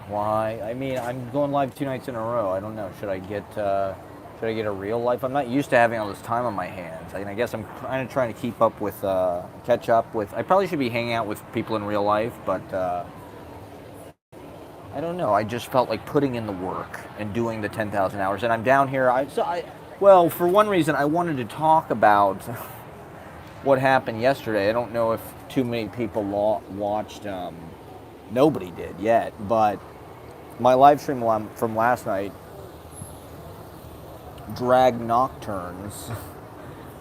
Why? I mean, I'm going live 2 nights in a row. I don't know. Should I get a real life? I'm not used to having all this time on my hands. I mean, I guess I'm kind of trying to keep up with, catch up with. I probably should be hanging out with people in real life, but I don't know. I just felt like putting in the work and doing the 10,000 hours. And I'm down here. Well, for one reason, I wanted to talk about what happened yesterday. I don't know if too many people watched. Nobody did yet, but my live stream from last night, Drag Nocturnes,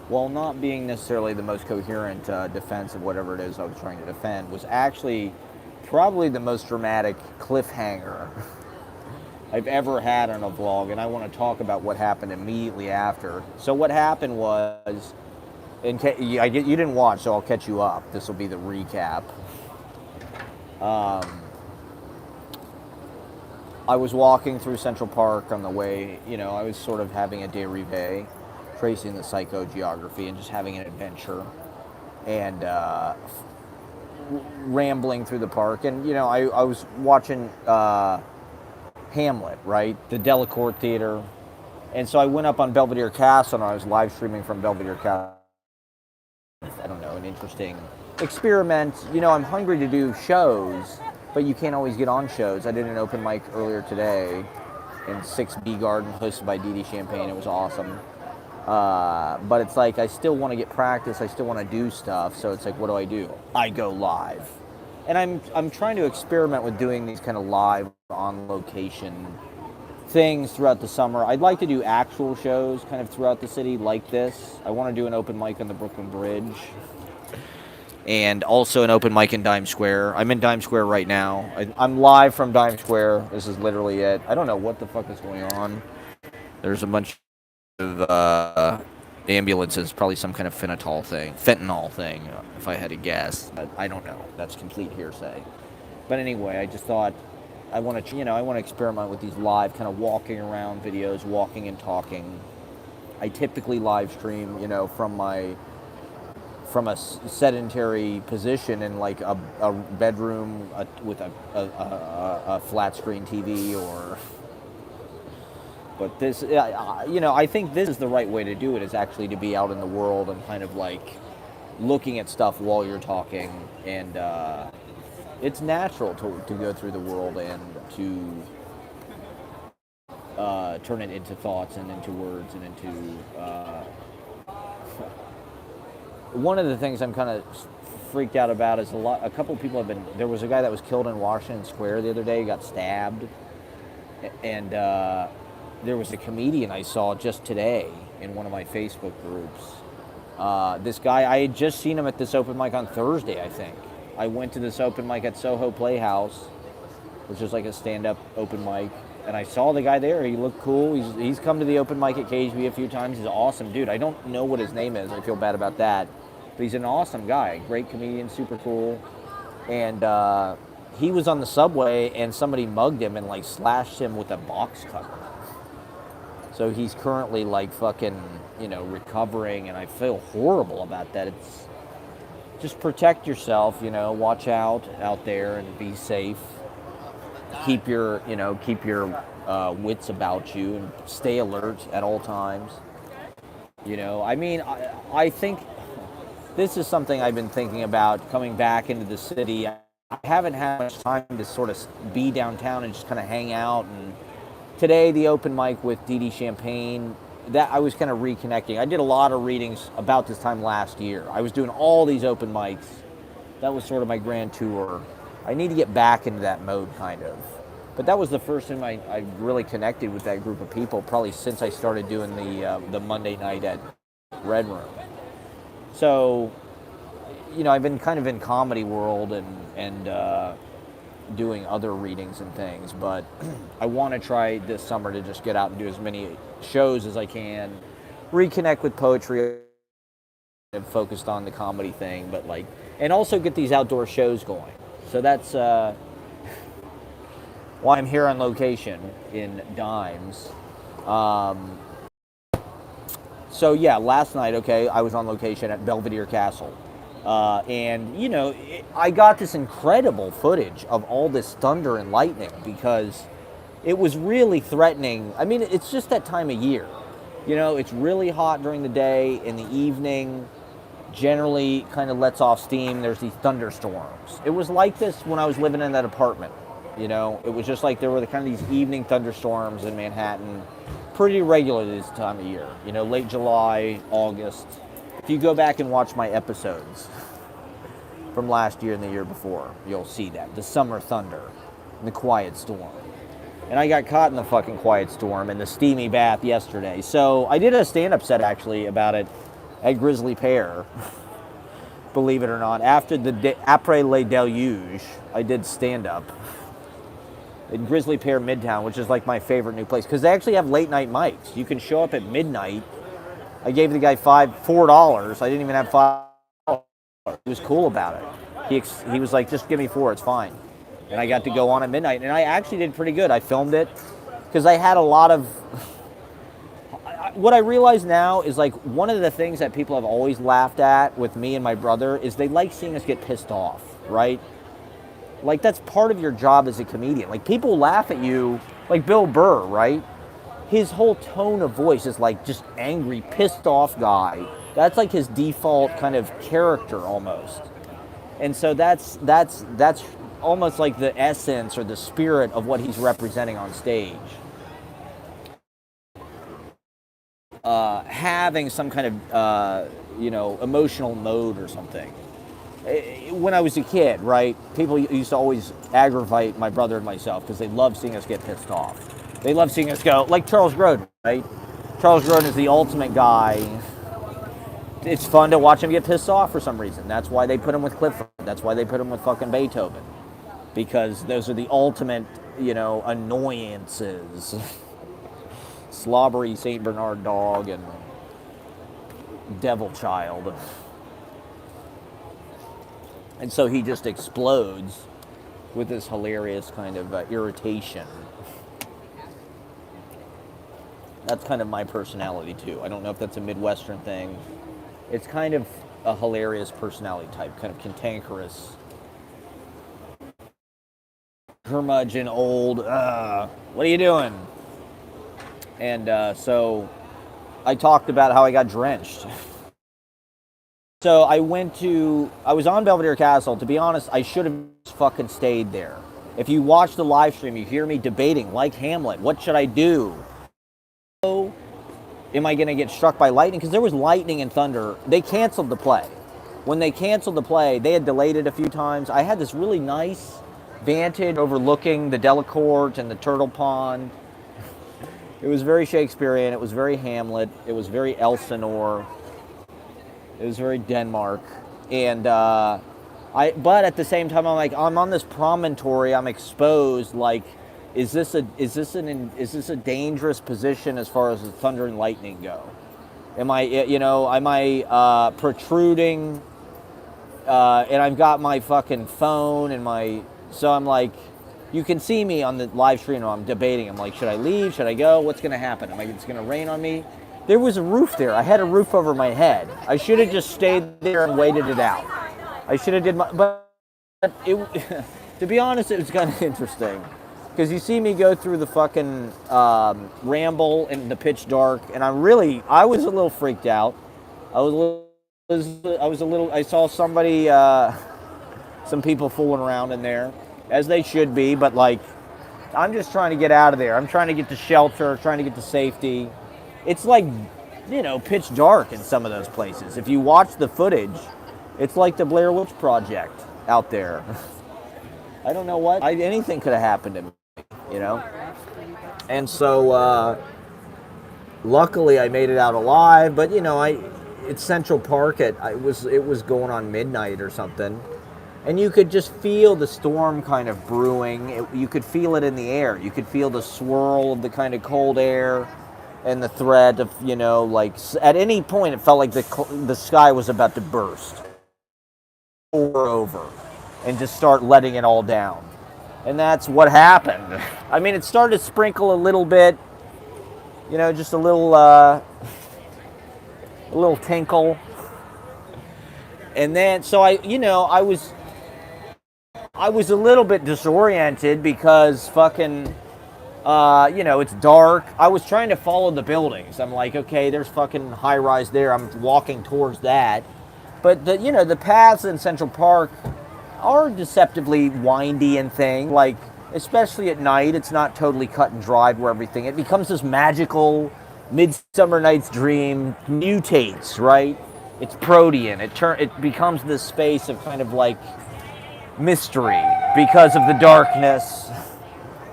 while not being necessarily the most coherent defense of whatever it is I was trying to defend, was actually probably the most dramatic cliffhanger I've ever had on a vlog, and I want to talk about what happened immediately after. So what happened was, you didn't watch, so I'll catch you up. This will be the recap. I was walking through Central Park on the way, I was sort of having a dérivé, tracing the psychogeography and just having an adventure, and rambling through the park. And, I was watching Hamlet, right? The Delacorte Theater. And so I went up on Belvedere Castle, and I was live streaming from Belvedere Castle. I don't know, an interesting experiment. I'm hungry to do shows, but you can't always get on shows. I did an open mic earlier today in 6B Garden, hosted by Didi Champagne. It was awesome. But it's like, I still want to get practice. I still want to do stuff. So it's like, what do? I go live. And I'm trying to experiment with doing these kind of live, on location things throughout the summer. I'd like to do actual shows kind of throughout the city like this. I want to do an open mic on the Brooklyn Bridge, and also an open mic in Dime Square. I'm in Dime Square right now. I'm live from Dime Square. This is literally it. I don't know what the fuck is going on. There's a bunch of ambulances, probably some kind of fentanyl thing, if I had to guess. But I don't know. That's complete hearsay. But anyway, I just thought I want to experiment with these live kind of walking around videos, walking and talking. I typically live stream, from a sedentary position in like a bedroom with a flat screen TV, but this, I think this is the right way to do it, is actually to be out in the world and kind of like looking at stuff while you're talking. And it's natural to go through the world and to turn it into thoughts and into words and into one of the things I'm kind of freaked out about is a couple of people there was a guy that was killed in Washington Square the other day. He got stabbed, and there was a comedian I saw just today in one of my Facebook groups. This guy, I had just seen him at this open mic on Thursday, I think. I went to this open mic at Soho Playhouse, which is like a stand-up open mic, and I saw the guy there. He looked cool. He's come to the open mic at KHB a few times. He's an awesome dude. I don't know what his name is. I feel bad about that. But he's an awesome guy. Great comedian, super cool. And he was on the subway, and somebody mugged him and like slashed him with a box cutter. So he's currently like fucking, recovering, and I feel horrible about that. It's just protect yourself, watch out there and be safe. Keep your wits about you and stay alert at all times. I think this is something I've been thinking about coming back into the city. I haven't had much time to sort of be downtown and just kind of hang out. And today, the open mic with Didi Champagne, that I was kind of reconnecting. I did a lot of readings about this time last year. I was doing all these open mics. That was sort of my grand tour. I need to get back into that mode, kind of. But that was the first time I really connected with that group of people, probably since I started doing the Monday night at Red Room. So, I've been kind of in comedy world and doing other readings and things, but I want to try this summer to just get out and do as many shows as I can, reconnect with poetry, and focused on the comedy thing, but and also get these outdoor shows going. So that's why I'm here on location in Dimes. So yeah, last night, I was on location at Belvedere Castle. And, you know, I got this incredible footage of all this thunder and lightning because it was really threatening. I mean, it's just that time of year. You know, it's really hot during the day. In the evening, generally kind of lets off steam. There's these thunderstorms. It was like this when I was living in that apartment. You know, it was just like there were the kind of these evening thunderstorms in Manhattan pretty regularly this time of year. You know, late July, August. If you go back and watch my episodes from last year and the year before, you'll see that. The summer thunder and the quiet storm. And I got caught in the fucking quiet storm and the steamy bath yesterday. So I did a stand-up set actually about it at Grizzly Pear, believe it or not. After the Après Le Deluge, I did stand-up in Grizzly Pear Midtown, which is like my favorite new place. Because they actually have late night mics. You can show up at midnight. I gave the guy $4. I didn't even have $5. He was cool about it. He was like, just give me $4, it's fine. And I got to go on at midnight. And I actually did pretty good. I filmed it because I had a lot of... What I realize now is like one of the things that people have always laughed at with me and my brother is they like seeing us get pissed off, right? Like that's part of your job as a comedian. Like people laugh at you, like Bill Burr, right? His whole tone of voice is like just angry, pissed off guy. That's like his default kind of character almost. And so that's almost like the essence or the spirit of what he's representing on stage. Having some kind of, emotional mode or something. When I was a kid, right, people used to always aggravate my brother and myself because they loved seeing us get pissed off. They loved seeing us go, like Charles Grodin, right? Charles Grodin is the ultimate guy. It's fun to watch him get pissed off for some reason. That's why they put him with Clifford. That's why they put him with fucking Beethoven. Because those are the ultimate, annoyances. Slobbery St. Bernard dog and devil child. And so he just explodes with this hilarious kind of irritation. That's kind of my personality too. I don't know if that's a Midwestern thing. It's kind of a hilarious personality type, kind of cantankerous, curmudgeon, old, what are you doing? And so I talked about how I got drenched. So I was on Belvedere Castle. To be honest, I should have fucking stayed there. If you watch the live stream, you hear me debating, like Hamlet, what should I do? Am I going to get struck by lightning? Because there was lightning and thunder. They canceled the play. When they canceled the play, they had delayed it a few times. I had this really nice vantage overlooking the Delacorte and the Turtle Pond. It was very Shakespearean. It was very Hamlet. It was very Elsinore. It was very Denmark. And but at the same time, I'm like, I'm on this promontory. I'm exposed. Like, is this a dangerous position as far as the thunder and lightning go? Am I protruding? And I've got my fucking phone and so I'm like, you can see me on the live stream. I'm debating. I'm like, should I leave? Should I go? What's going to happen? It's going to rain on me? There was a roof there. I had a roof over my head. I should have just stayed there and waited it out. I should have but to be honest, it was kind of interesting. Because you see me go through the fucking ramble in the pitch dark, and I was a little freaked out. I saw somebody, some people fooling around in there, as they should be, but like, I'm just trying to get out of there. I'm trying to get to shelter, trying to get to safety. It's like, pitch dark in some of those places. If you watch the footage, it's like the Blair Witch Project out there. I don't know what, anything could have happened to me. And so luckily I made it out alive, but it's Central Park it was going on midnight or something, and you could just feel the storm kind of brewing. You could feel it in the air. You could feel the swirl of the kind of cold air and the threat of like at any point it felt like the sky was about to burst over and just start letting it all down. And that's what happened. I mean, it started to sprinkle a little bit, just a little tinkle. And then, so I was a little bit disoriented because fucking, it's dark. I was trying to follow the buildings. I'm like, okay, there's fucking high rise there. I'm walking towards that. But the paths in Central Park are deceptively windy and thing. Like, especially at night, it's not totally cut and dried where everything. It becomes this magical Midsummer Night's Dream, mutates, right? It's protean. It becomes this space of kind of like mystery because of the darkness.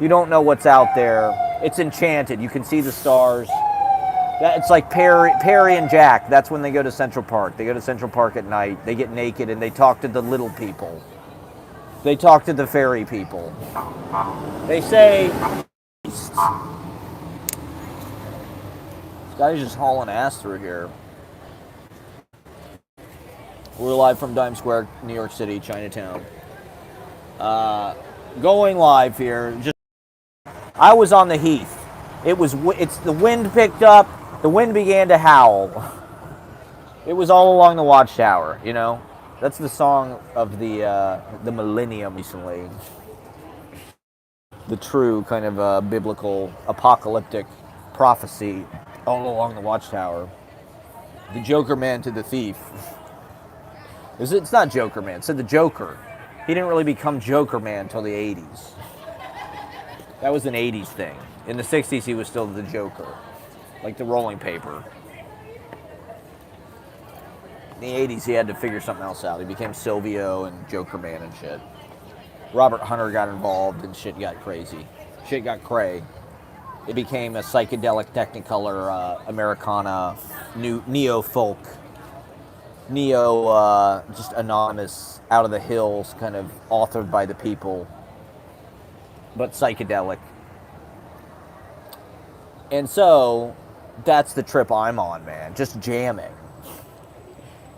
You don't know what's out there. It's enchanted. You can see the stars. It's like Perry and Jack. That's when they go to Central Park. They go to Central Park at night. They get naked and they talk to the little people. They talk to the fairy people. They say, this guy's just hauling ass through here. We're live from Times Square, New York City, Chinatown. Going live here. I was on the Heath. The wind picked up. The wind began to howl. It was all along the Watchtower, you know? That's the song of the millennium recently. The true kind of biblical apocalyptic prophecy all along the Watchtower. The Joker man to the thief. It's not Joker man, it's the Joker. He didn't really become Joker man until the 80s. That was an 80s thing. In the 60s, he was still the Joker. Like the rolling paper. In the 80s, he had to figure something else out. He became Silvio and Joker Man and shit. Robert Hunter got involved and shit got crazy. Shit got cray. It became a psychedelic Technicolor Americana, neo-folk, just anonymous, out of the hills, kind of authored by the people, but psychedelic. And so, that's the trip I'm on, man. Just jamming.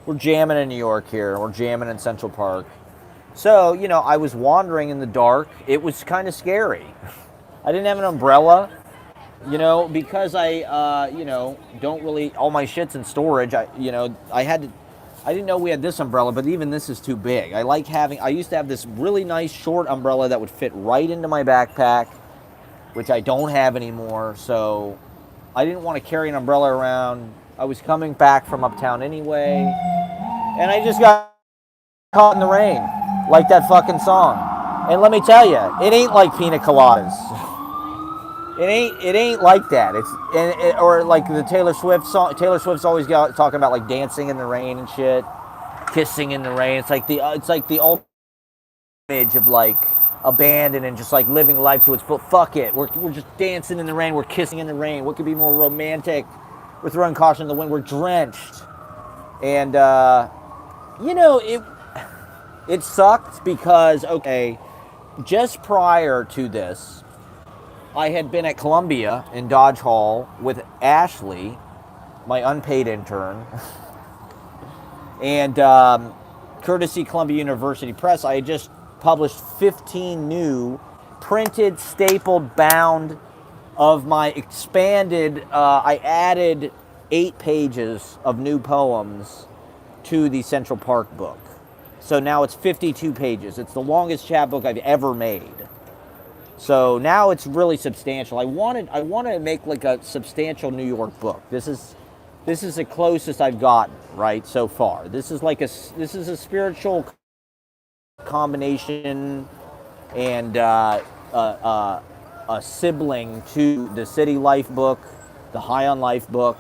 We're jamming in New York here. We're jamming in Central Park. So, I was wandering in the dark. It was kind of scary. I didn't have an umbrella, because I, don't really, all my shit's in storage. I didn't know we had this umbrella, but even this is too big. I used to have this really nice short umbrella that would fit right into my backpack, which I don't have anymore, so I didn't want to carry an umbrella around. I was coming back from uptown anyway, and I just got caught in the rain, like that fucking song. And let me tell you, it ain't like Pina Coladas. It ain't like that. Or like the Taylor Swift song. Taylor Swift's always talking about like dancing in the rain and shit, kissing in the rain. It's like the ultimate image of like abandon and just like living life to its full. Fuck it. We're just dancing in the rain. We're kissing in the rain. What could be more romantic? We're throwing caution to the wind. We're drenched. And, it sucked because, okay, just prior to this, I had been at Columbia in Dodge Hall with Ashley, my unpaid intern, and courtesy Columbia University Press, I had just published 15 new printed, stapled, bound of my expanded, I added 8 pages of new poems to the Central Park book. So now it's 52 pages. It's the longest chapbook I've ever made. So now it's really substantial. I wanted to make like a substantial New York book. This is the closest I've gotten, right, so far. This is a spiritual combination and a sibling to the City Life book, the High on Life book,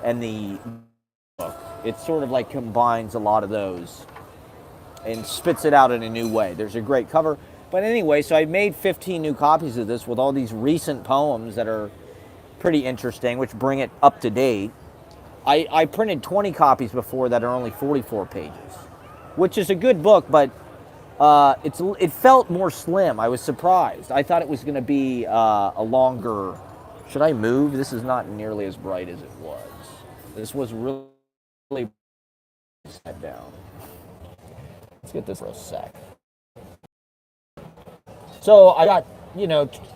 and the book. It sort of like combines a lot of those and spits it out in a new way. There's a great cover. But anyway, so I made 15 new copies of this with all these recent poems that are pretty interesting, which bring it up to date. I printed 20 copies before that are only 44 pages, which is a good book, but it felt more slim. I was surprised. I thought it was going to be a longer... Should I move? This is not nearly as bright as it was. This was really set down. Let's get this for a sec. So I got,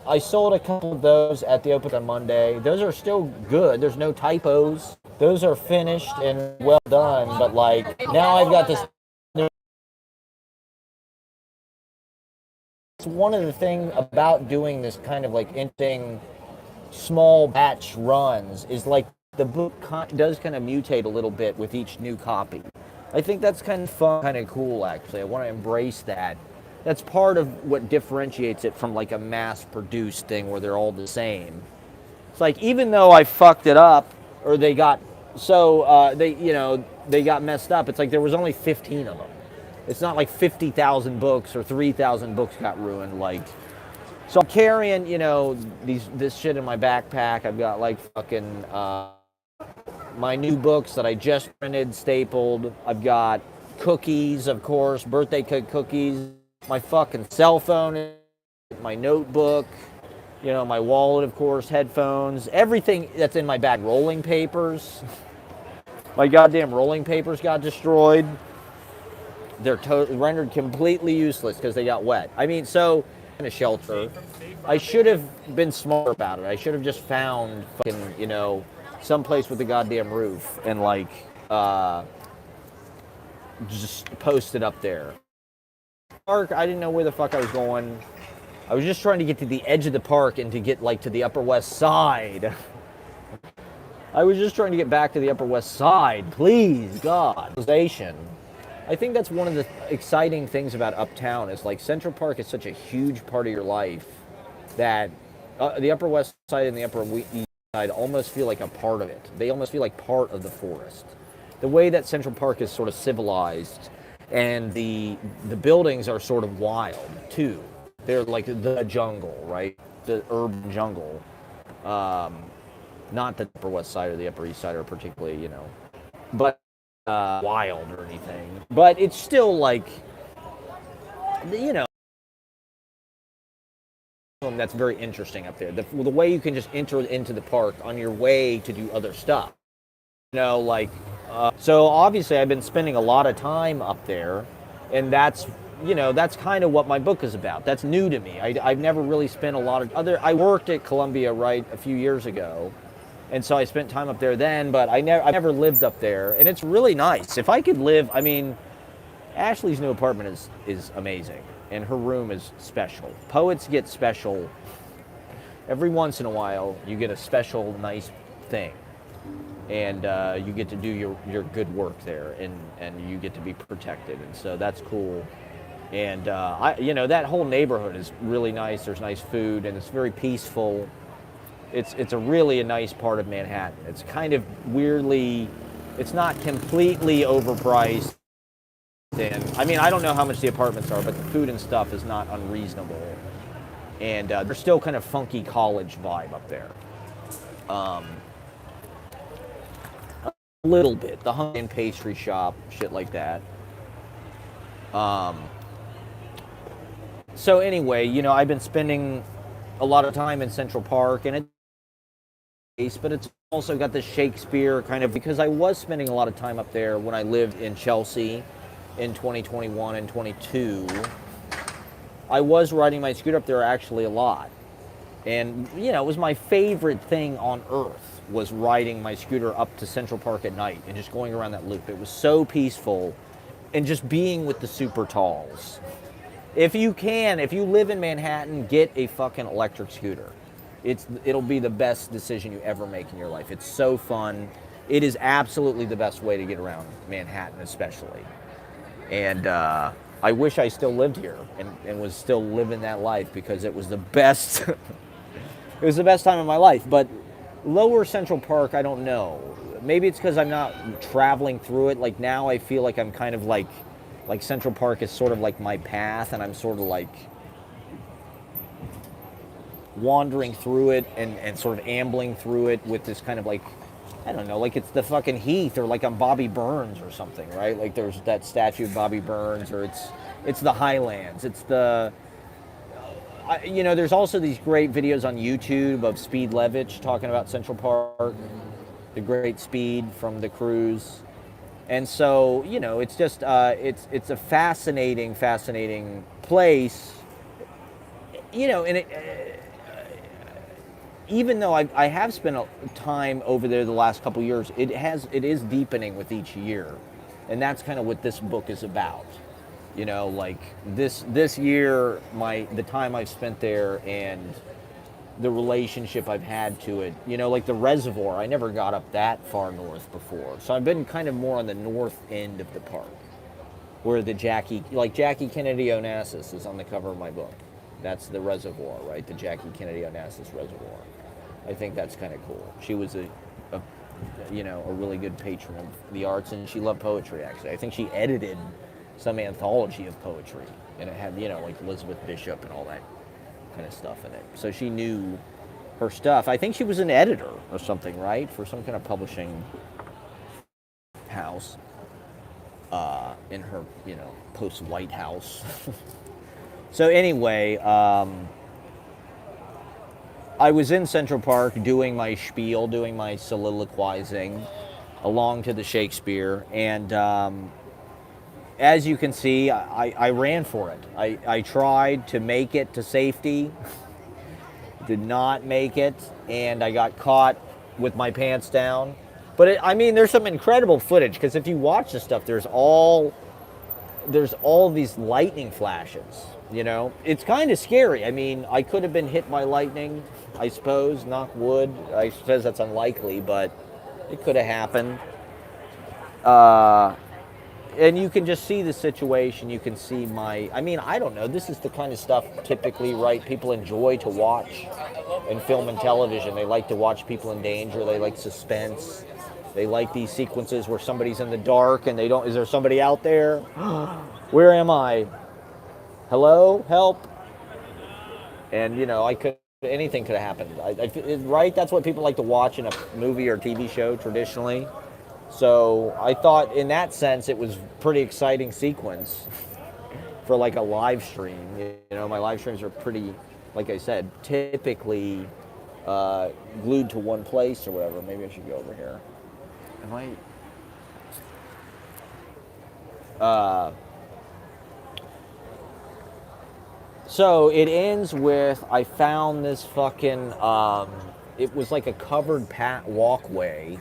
I sold a couple of those at the open on Monday. Those are still good. There's no typos. Those are finished and well done. But like now I've got this one of the things about doing this kind of like interesting small batch runs is like the book does kind of mutate a little bit with each new copy. I think that's kind of fun, kind of cool actually. I want to embrace that. That's part of what differentiates it from like a mass-produced thing where they're all the same. It's like even though I fucked it up or they got they got messed up, it's like there was only 15 of them. It's not like 50,000 books or 3,000 books got ruined. Like, so I'm carrying, this shit in my backpack. I've got like fucking my new books that I just printed, stapled. I've got cookies, of course, birthday cake cookies. My fucking cell phone, my notebook, my wallet, of course, headphones, everything that's in my bag. Rolling papers. My goddamn rolling papers got destroyed. They're rendered completely useless because they got wet. I mean, so in a shelter, I should have been smart about it. I should have just found fucking, someplace with a goddamn roof and like just posted up there. Park, I didn't know where the fuck I was going. I was just trying to get to the edge of the park and to get like to the Upper West Side. I was just trying to get back to the Upper West Side. Please, God. I think that's one of the exciting things about Uptown is like Central Park is such a huge part of your life that the Upper West Side and the Upper East Side almost feel like a part of it. They almost feel like part of the forest. The way that Central Park is sort of civilized and the buildings are sort of wild too. They're like the jungle, right? The urban jungle. Not the Upper West Side or the Upper East Side are particularly, but wild or anything. But it's still like, that's very interesting up there. The way you can just enter into the park on your way to do other stuff. So obviously I've been spending a lot of time up there, and that's kind of what my book is about. That's new to me. I've never really spent a lot of I worked at Columbia, right, a few years ago, and so I spent time up there then, but I never lived up there, and it's really nice. If I could live, Ashley's new apartment is amazing, and her room is special. Poets get special. Every once in a while, you get a special, nice thing. And you get to do your good work there, and you get to be protected, and so that's cool. And that whole neighborhood is really nice. There's nice food, and it's very peaceful. It's a really nice part of Manhattan. It's kind of weirdly, it's not completely overpriced. And I don't know how much the apartments are, but the food and stuff is not unreasonable. And there's still kind of funky college vibe up there. A little bit. The Hungarian pastry shop, shit like that. So anyway, I've been spending a lot of time in Central Park, and but it's also got the Shakespeare kind of, because I was spending a lot of time up there when I lived in Chelsea in 2021 and 22. I was riding my scooter up there actually a lot. And, it was my favorite thing on earth was riding my scooter up to Central Park at night and just going around that loop. It was so peaceful, and just being with the super talls. If you live in Manhattan, get a fucking electric scooter. It'll be the best decision you ever make in your life. It's so fun. It is absolutely the best way to get around Manhattan, especially. And I wish I still lived here and was still living that life, because it was the best. It was the best time of my life. But Lower Central Park, I don't know. Maybe it's because I'm not traveling through it. Like now I feel like I'm kind of like Central Park is sort of like my path, and I'm sort of like wandering through it and sort of ambling through it with this kind of like, I don't know, like it's the fucking Heath, or like I'm Bobby Burns or something, right? Like there's that statue of Bobby Burns, or it's the Highlands. It's the, there's also these great videos on YouTube of Speed Levitch talking about Central Park, the great Speed from the cruise. And so, it's just, it's a fascinating place, and even though I have spent time over there the last couple years, it is deepening with each year. And that's kind of what this book is about. You know, like this year, the time I've spent there and the relationship I've had to it. You know, like the reservoir, I never got up that far north before. So I've been kind of more on the north end of the park, where the Jackie Kennedy Onassis is on the cover of my book. That's the reservoir, right? The Jackie Kennedy Onassis Reservoir. I think that's kind of cool. She was a really good patron of the arts, and she loved poetry, actually. I think she edited some anthology of poetry, and it had, like Elizabeth Bishop and all that kind of stuff in it. So she knew her stuff. I think she was an editor or something, right? For some kind of publishing house in her, post-White House. So anyway, I was in Central Park doing my spiel, doing my soliloquizing along to the Shakespeare, and as you can see, I ran for it. I tried to make it to safety, did not make it, and I got caught with my pants down. But there's some incredible footage, because if you watch this stuff, there's all these lightning flashes. It's kind of scary. I could have been hit by lightning, I suppose, knock wood. I suppose that's unlikely, but it could have happened. And you can just see the situation. You can see I don't know. This is the kind of stuff typically, right, people enjoy to watch in film and television. They like to watch people in danger. They like suspense. They like these sequences where somebody's in the dark and is there somebody out there? Where am I? Hello? Help? And, anything could have happened. Right? That's what people like to watch in a movie or TV show traditionally. So I thought in that sense it was a pretty exciting sequence for like a live stream. My live streams are pretty, like I said, typically glued to one place or whatever. Maybe I should go over here. So it ends with, I found this fucking, it was like a covered walkway.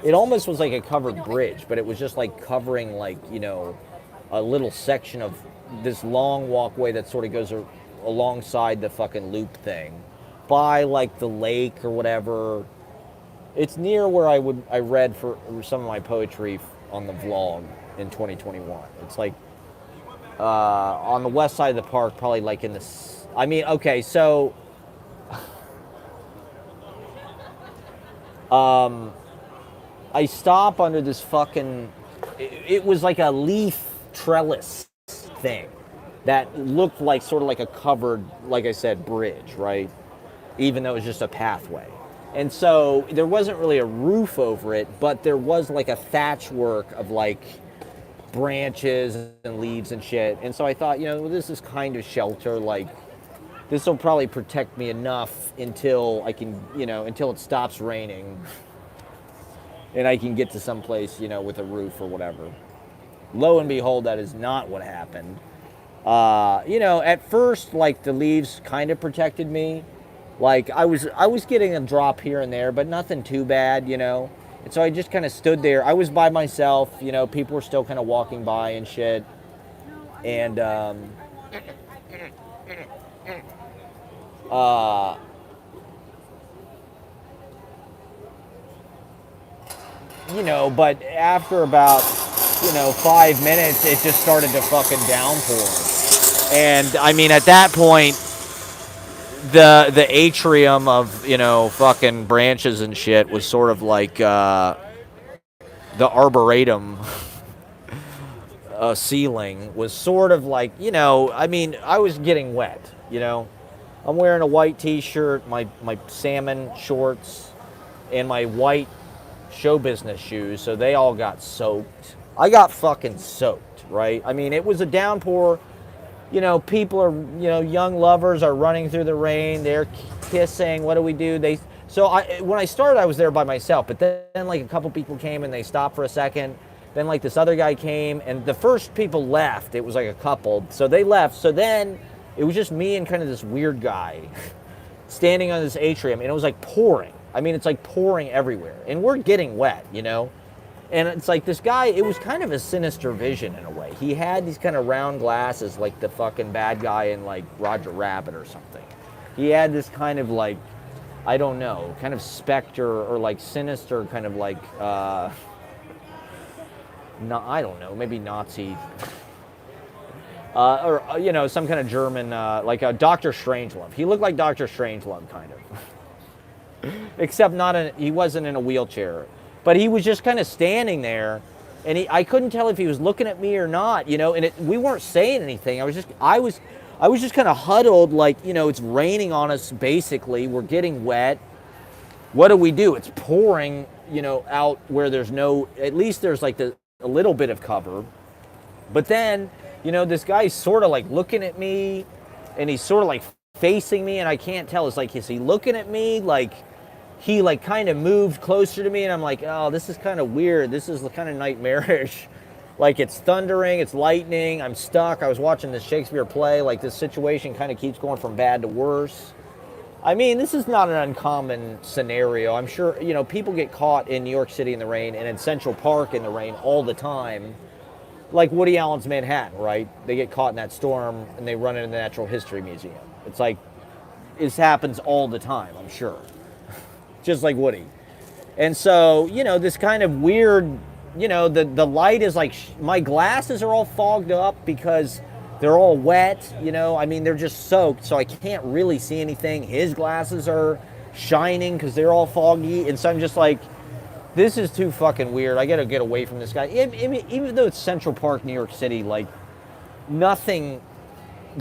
It almost was like a covered bridge, but it was just like covering a little section of this long walkway that sort of goes alongside the fucking loop thing by like the lake or whatever. It's near where I read for some of my poetry on the vlog in 2021. It's like on the west side of the park, probably like in this. Okay, so I stop under this fucking. It was like a leaf trellis thing that looked like sort of like a covered, like I said, bridge, right? Even though it was just a pathway. And so there wasn't really a roof over it, but there was like a thatch work of like branches and leaves and shit. And so I thought, this is kind of shelter. Like, this will probably protect me enough until I can, until it stops raining and I can get to some place, with a roof or whatever. Lo and behold, that is not what happened. At first, like, the leaves kind of protected me. Like, I was getting a drop here and there, but nothing too bad, And so I just kind of stood there. I was by myself, people were still kind of walking by and shit. And, but after about, 5 minutes, it just started to fucking downpour. And, at that point, the atrium of, fucking branches and shit was sort of like the arboretum ceiling was sort of like, I was getting wet, I'm wearing a white t-shirt, my salmon shorts, and my white show business shoes, so they all got soaked. I got fucking soaked, right? It was a downpour. People are, young lovers are running through the rain. They're kissing. What do we do? When I started, I was there by myself. But then like a couple people came and they stopped for a second. Then like this other guy came, and the first people left. It was like a couple, so they left. So then it was just me and kind of this weird guy standing on this atrium, and it was like pouring. It's like pouring everywhere, and we're getting wet, And it's like this guy, it was kind of a sinister vision in a way. He had these kind of round glasses like the fucking bad guy in like Roger Rabbit or something. He had this kind of like, I don't know, kind of specter or like sinister kind of like, no, I don't know, maybe Nazi, or, you know, some kind of German, like a Dr. Strangelove. He looked like Dr. Strangelove kind of. Except he wasn't in a wheelchair. But he was just kind of standing there, and I couldn't tell if he was looking at me or not, you know, and we weren't saying anything. I was just kind of huddled, like, you know, it's raining on us, basically. We're getting wet. What do? It's pouring, you know, out where there's at least there's like a little bit of cover. But then, you know, this guy's sort of like looking at me, and he's sort of like facing me, and I can't tell. It's like, is he looking at me? Like, he like kind of moved closer to me, and I'm like, oh, this is kind of weird. This is kind of nightmarish. Like, it's thundering, it's lightning, I'm stuck. I was watching this Shakespeare play. Like, this situation kind of keeps going from bad to worse. I mean, this is not an uncommon scenario. I'm sure, you know, people get caught in New York City in the rain and in Central Park in the rain all the time. Like Woody Allen's Manhattan, right? They get caught in that storm and they run into the Natural History Museum. It's like, this happens all the time, I'm sure. Just like Woody. And so, you know, this kind of weird, you know, the light is like, my glasses are all fogged up because they're all wet, you know, I mean, they're just soaked, so I can't really see anything. His glasses are shining because they're all foggy, and so I'm just like, this is too fucking weird. I gotta get away from this guy. Even though it's Central Park, New York City, like, nothing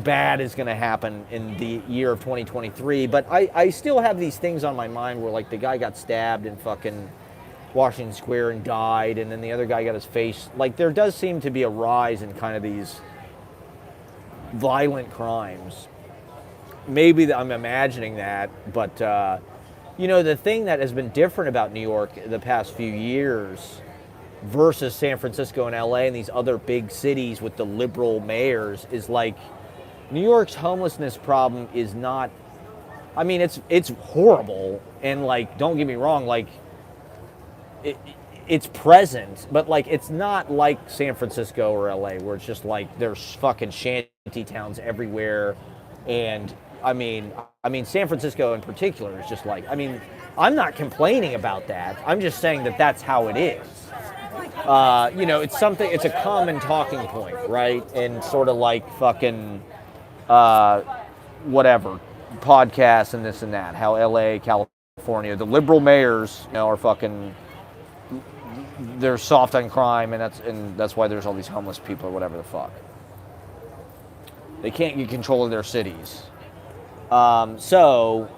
bad is going to happen in the year of 2023, but I still have these things on my mind where, like, the guy got stabbed in fucking Washington Square and died, and then the other guy got his face, like, there does seem to be a rise in kind of these violent crimes. Maybe I'm imagining that, but you know, the thing that has been different about New York the past few years versus San Francisco and LA and these other big cities with the liberal mayors is, like, New York's homelessness problem is not, I mean, it's horrible, and, like, don't get me wrong, like, it's present, but, like, it's not like San Francisco or LA where it's just like there's fucking shanty towns everywhere. And I mean San Francisco in particular is just like, I mean, I'm not complaining about that. I'm just saying that that's how it is. You know, it's a common talking point, right? And sort of like fucking whatever, podcasts and this and that, how LA, California, the liberal mayors, you know, are fucking, they're soft on crime, and that's why there's all these homeless people or whatever the fuck. They can't get control of their cities. So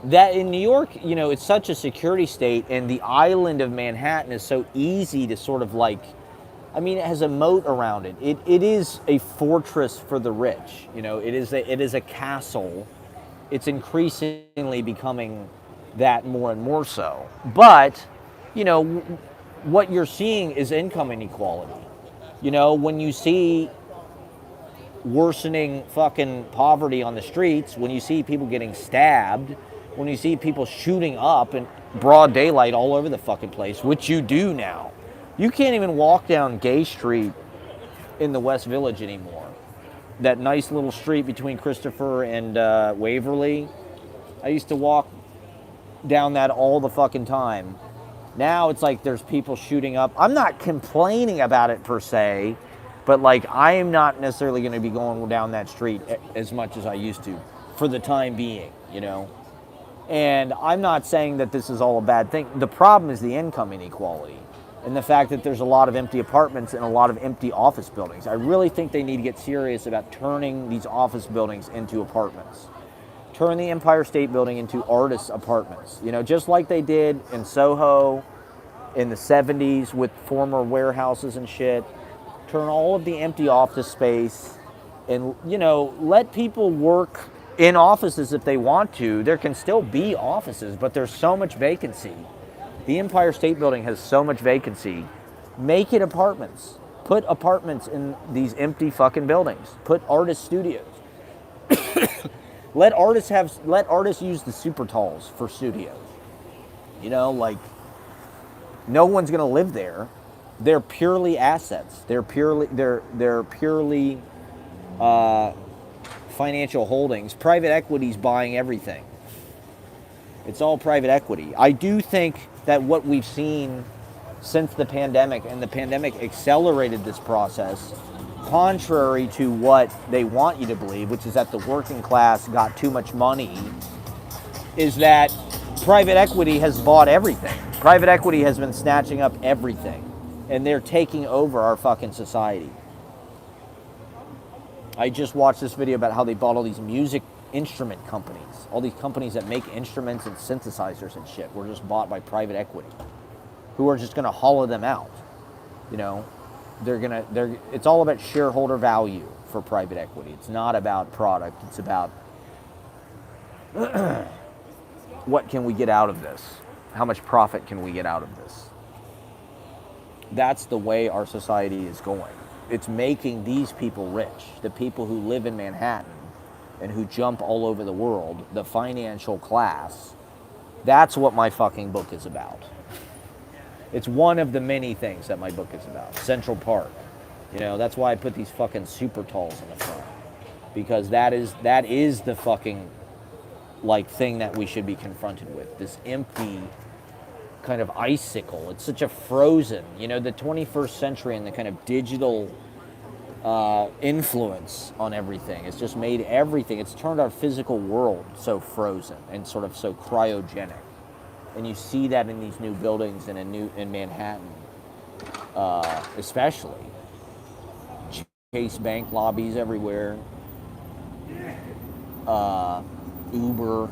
that in New York, you know, it's such a security state, and the island of Manhattan is so easy to sort of like, I mean, it has a moat around it. It is a fortress for the rich. You know, it is a castle. It's increasingly becoming that more and more so. But, you know, what you're seeing is income inequality. You know, when you see worsening fucking poverty on the streets, when you see people getting stabbed, when you see people shooting up in broad daylight all over the fucking place, which you do now. You can't even walk down Gay Street in the West Village anymore. That nice little street between Christopher and Waverly. I used to walk down that all the fucking time. Now it's like there's people shooting up. I'm not complaining about it per se, but like I am not necessarily going to be going down that street as much as I used to for the time being, you know. And I'm not saying that this is all a bad thing. The problem is the income inequality and the fact that there's a lot of empty apartments and a lot of empty office buildings. I really think they need to get serious about turning these office buildings into apartments. Turn the Empire State Building into artists' apartments. You know, just like they did in Soho in the 70s with former warehouses and shit. Turn all of the empty office space and, you know, let people work in offices if they want to. There can still be offices, but there's so much vacancy. The Empire State Building has so much vacancy. Make it apartments. Put apartments in these empty fucking buildings. Put artist studios. Let artists use the super talls for studios. You know, like, No one's going to live there. They're purely assets. They're purely financial holdings. Private equity's buying everything. It's all private equity. I do think that what we've seen since the pandemic, and the pandemic accelerated this process, contrary to what they want you to believe, which is that the working class got too much money, is that private equity has bought everything. Private equity has been snatching up everything, and they're taking over our fucking society. I just watched this video about how they bought all these music instrument companies. All these companies that make instruments and synthesizers and shit were just bought by private equity, who are just going to hollow them out. You know, it's all about shareholder value for private equity. It's not about product. It's about what can we get out of this? How much profit can we get out of this? That's the way our society is going. It's making these people rich, the people who live in Manhattan and who jump all over the world, the financial class. That's what my fucking book is about. It's one of the many things that my book is about. Central Park. You know, that's why I put these fucking super talls in the front. Because that is the fucking like thing that we should be confronted with. This empty kind of icicle. It's such a frozen, you know, the 21st century and the kind of digital influence on everything. It's just made everything, it's turned our physical world so frozen and sort of so cryogenic. And you see that in these new buildings in Manhattan, especially. Chase Bank lobbies everywhere. Uber,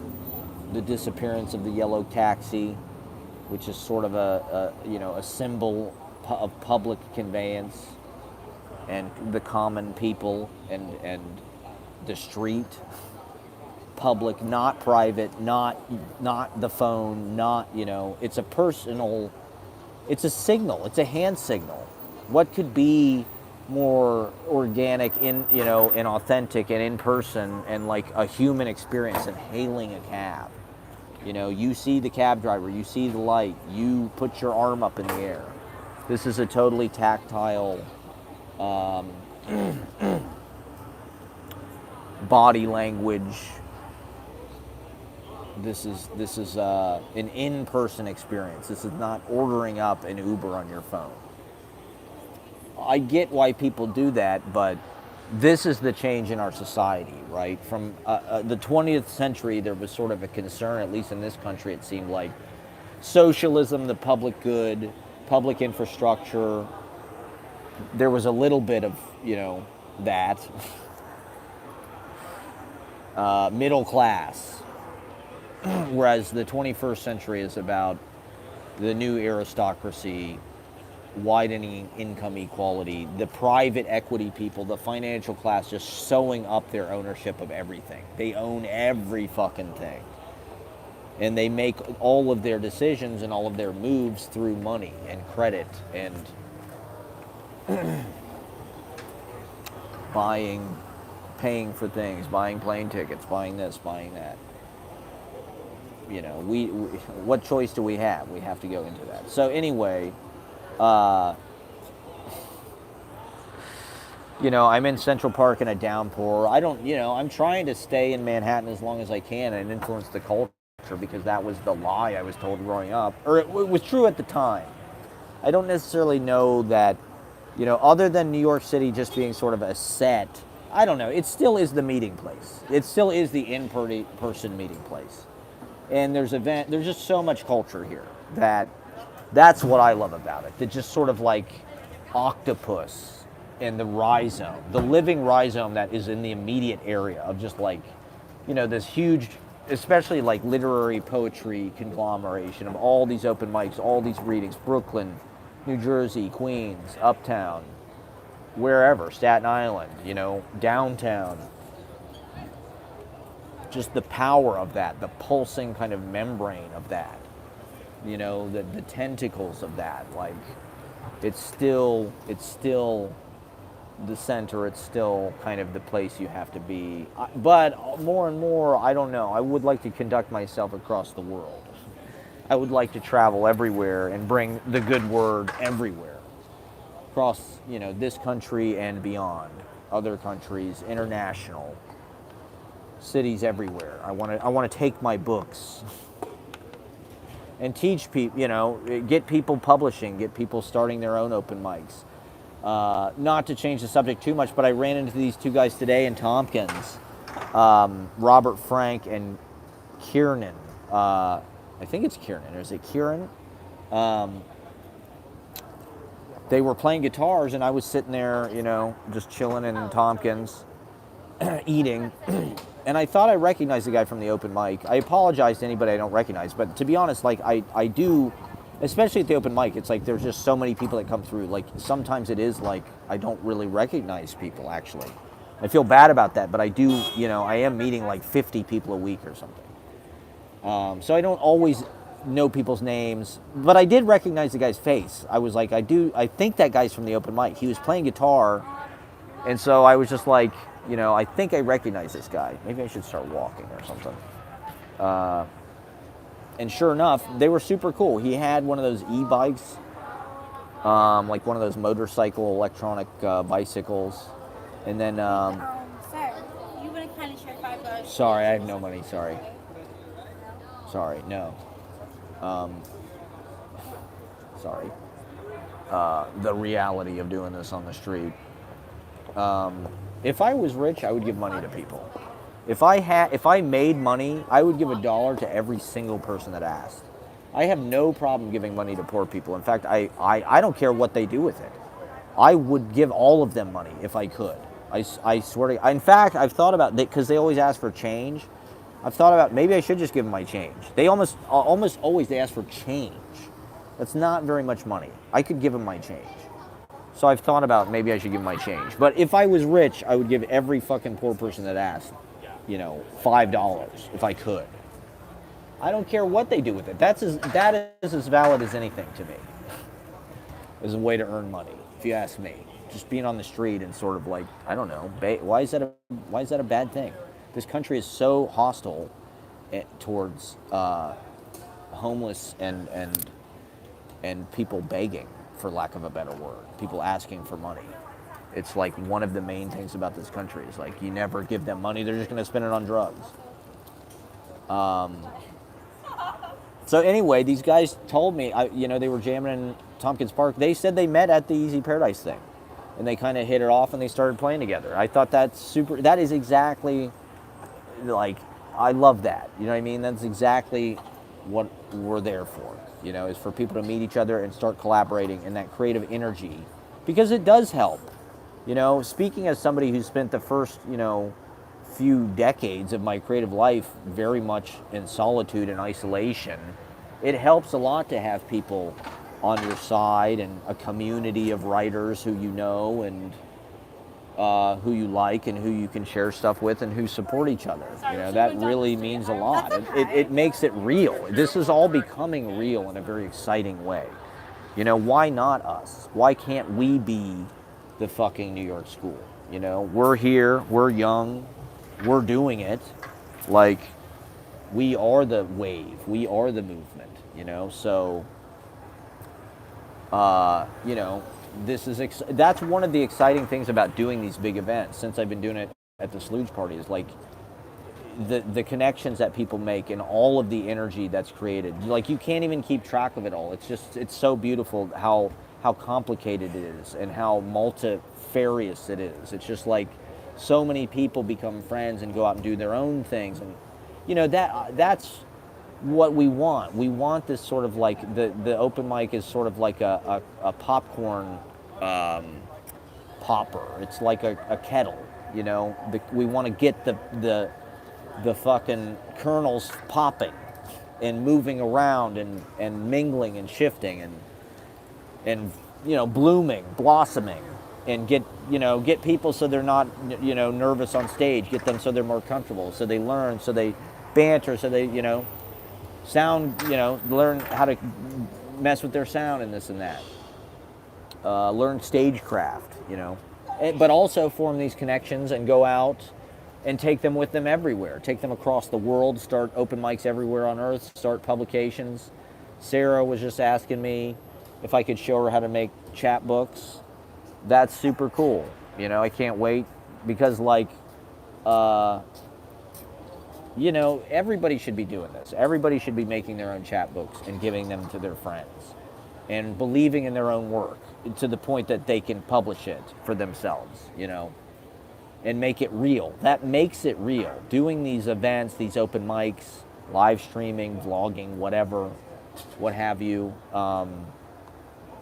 the disappearance of the yellow taxi, which is sort of a symbol of public conveyance and the common people and the street. Public, not private, not the phone, not, you know, it's a personal, it's a signal, it's a hand signal. What could be more organic and authentic and in person and like a human experience than hailing a cab? You know, you see the cab driver, you see the light, you put your arm up in the air. This is a totally tactile body language. This is an in-person experience. This is not ordering up an Uber on your phone. I get why people do that, but this is the change in our society, right? From the 20th century, there was sort of a concern, at least in this country, it seemed like socialism, the public good, public infrastructure. There was a little bit of, that. Middle class. Whereas the 21st century is about the new aristocracy, widening income equality, the private equity people, the financial class just sewing up their ownership of everything. They own every fucking thing. And they make all of their decisions and all of their moves through money and credit and paying for things, buying plane tickets, buying this, buying that. You know, we what choice do we have? We have to go into that. So anyway, I'm in Central Park in a downpour. I'm trying to stay in Manhattan as long as I can and influence the culture, because that was the lie I was told growing up, or it was true at the time. I don't necessarily know that, other than New York City just being sort of a set, I don't know. It still is the meeting place. It still is the in-person meeting place. And there's just so much culture here that's what I love about it. That just sort of like octopus in the rhizome, the living rhizome that is in the immediate area of just like, this huge, especially like literary poetry conglomeration of all these open mics, all these readings, Brooklyn, New Jersey, Queens, Uptown, wherever, Staten Island, downtown. Just the power of that, the pulsing kind of membrane of that, the tentacles of that, like it's still the center, it's still kind of the place you have to be. But more and more, I don't know, I would like to conduct myself across the world. I would like to travel everywhere and bring the good word everywhere, across, this country and beyond, other countries, international, cities everywhere. I want to take my books and teach people, get people publishing, get people starting their own open mics. Not to change the subject too much, but I ran into these two guys today in Tompkins, Robert Frank and Kiernan. I think it's Kiernan, or is it Kieran? They were playing guitars, and I was sitting there, just chilling in Tompkins, eating, and I thought I recognized the guy from the open mic. I apologize to anybody I don't recognize, but to be honest, like I do, especially at the open mic, it's like there's just so many people that come through. Like sometimes it is like I don't really recognize people actually. I feel bad about that, but I do, I am meeting like 50 people a week or something. So I don't always know people's names, but I did recognize the guy's face. I was like, I think that guy's from the open mic. He was playing guitar, and so I was just like, I think I recognize this guy. Maybe I should start walking or something. And sure enough, they were super cool. He had one of those e-bikes, like one of those motorcycle electronic bicycles, and then. Sir, you would have kind of shared $5. Sorry, I have no money. Sorry. Sorry, no. Sorry. The reality of doing this on the street. If I was rich, I would give money to people. If I made money, I would give $1 to every single person that asked. I have no problem giving money to poor people. In fact, I don't care what they do with it. I would give all of them money if I could. I swear to. In fact, I've thought about it because they always ask for change. I've thought about maybe I should just give them my change. They almost always they ask for change. That's not very much money. I could give them my change. So I've thought about maybe I should give them my change. But if I was rich, I would give every fucking poor person that asked, $5 if I could. I don't care what they do with it. That is as valid as anything to me. As a way to earn money, if you ask me. Just being on the street and sort of like, I don't know, why is that a bad thing? This country is so hostile towards homeless and people begging, for lack of a better word, people asking for money. It's like one of the main things about this country is like you never give them money; they're just going to spend it on drugs. So anyway, these guys told me, they were jamming in Tompkins Park. They said they met at the Easy Paradise thing, and they kind of hit it off and they started playing together. I thought that's super. That is exactly. Like, I love that. You know what I mean? That's exactly what we're there for, is for people to meet each other and start collaborating in that creative energy. Because it does help. Speaking as somebody who spent the first, few decades of my creative life very much in solitude and isolation, it helps a lot to have people on your side and a community of writers who you know and who you like and who you can share stuff with and who support each other. That really means a lot. It makes it real. This is all becoming real in a very exciting way. Why not us? Why can't we be the fucking New York School? We're here, we're young, we're doing it. Like, we are the wave, we are the movement, so, that's one of the exciting things about doing these big events since I've been doing it at the Slooge Party is like the connections that people make and all of the energy that's created. Like, you can't even keep track of it all. It's so beautiful how complicated it is and how multifarious it is. It's just like so many people become friends and go out and do their own things, and that's what we want. We want this sort of like the open mic is sort of like a popcorn popper. It's like a kettle, we want to get the fucking kernels popping and moving around and mingling and shifting and blooming, blossoming, and get people so they're not nervous on stage. Get them so they're more comfortable, so they learn, so they banter, so they sound, learn how to mess with their sound and this and that. Learn stagecraft, but also form these connections and go out and take them with them everywhere. Take them across the world, start open mics everywhere on earth, start publications, Sarah was just asking me if I could show her how to make chapbooks. That's super cool. You know, I can't wait because like, you know, everybody should be doing this. Everybody should be making their own chapbooks and giving them to their friends and believing in their own work to the point that they can publish it for themselves, you know, and make it real. That makes it real. Doing these events, these open mics, live streaming, vlogging, whatever, what have you,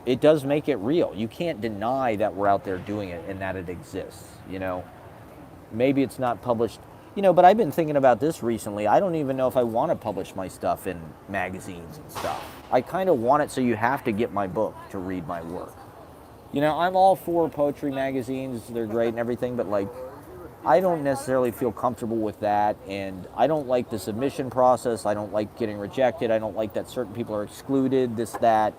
it does make it real. You can't deny that we're out there doing it and that it exists, you know. Maybe it's not published, you know, but I've been thinking about this recently. I don't even know if I want to publish my stuff in magazines and stuff. I kind of want it so you have to get my book to read my work. You know, I'm all for poetry magazines. They're great and everything, but like, I don't necessarily feel comfortable with that, and I don't like the submission process. I don't like getting rejected. I don't like that certain people are excluded, this, that.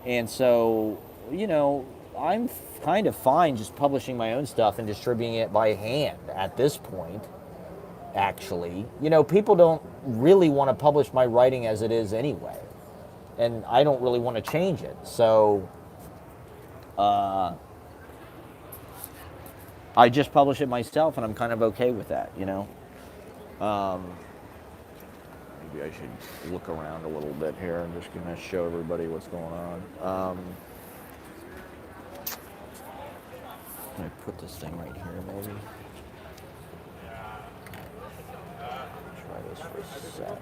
And so, you know, I'm kind of fine just publishing my own stuff and distributing it by hand at this point, actually. You know, people don't really want to publish my writing as it is anyway, and I don't really want to change it. So, I just publish it myself, and I'm kind of okay with that, you know. Maybe I should look around a little bit here. I'm just going to show everybody what's going on. Can I put this thing right here, maybe? Try this for a sec.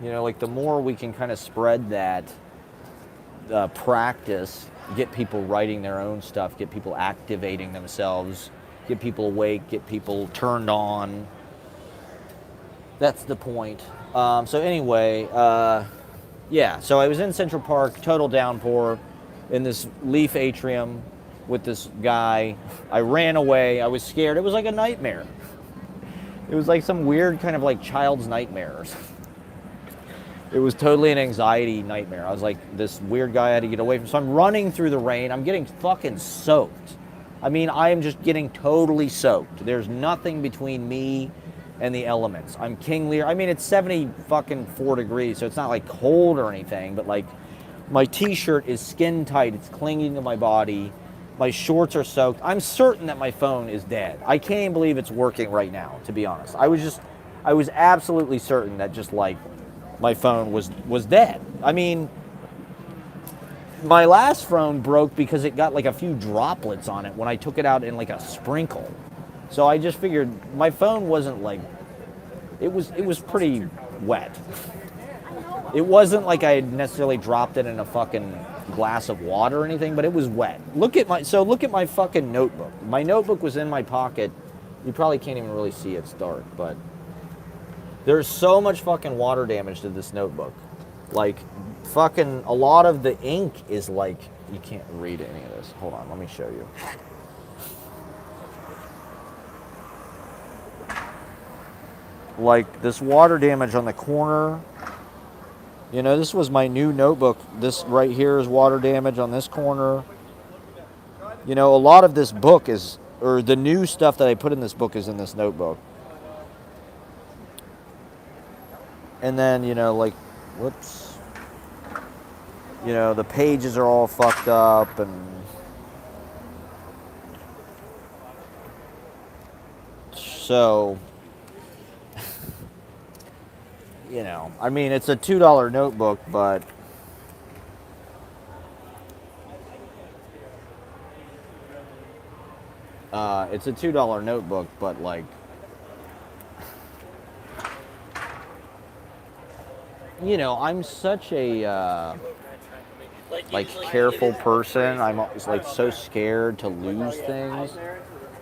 You know, like the more we can kind of spread that practice, get people writing their own stuff, get people activating themselves, get people awake, get people turned on. That's the point. So anyway, yeah, so I was in Central Park, total downpour, in this Leaf atrium with this guy. I ran away. I was scared. It was like a nightmare. It was like some weird kind of like child's nightmares. It was totally an anxiety nightmare. I was like, this weird guy I had to get away from. So I'm running through the rain. I'm getting fucking soaked. I mean, I am just getting totally soaked. There's nothing between me and the elements. I'm King Lear. I mean, it's 70 fucking 4 degrees, so it's not like cold or anything, but like my t-shirt is skin tight. It's clinging to my body. My shorts are soaked. I'm certain that my phone is dead. I can't even believe it's working right now, to be honest. I was absolutely certain that just like my phone was dead. I mean, my last phone broke because it got like a few droplets on it when I took it out in like a sprinkle. So I just figured my phone wasn't like, it was pretty wet. It wasn't like I had necessarily dropped it in a fucking glass of water or anything, but it was wet. Look at my fucking notebook. My notebook was in my pocket. You probably can't even really see, it's dark, but there's so much fucking water damage to this notebook. Like, fucking, a lot of the ink is like, you can't read any of this. Hold on, let me show you. Like, this water damage on the corner. You know, this was my new notebook. This right here is water damage on this corner. You know, a lot of this book is, or the new stuff that I put in this book is in this notebook. And then, you know, like, whoops. You know, the pages are all fucked up and so, you know, I mean, it's a $2 notebook, but it's a $2 notebook, but like, you know, I'm such a like careful person. I'm always like so scared to lose things.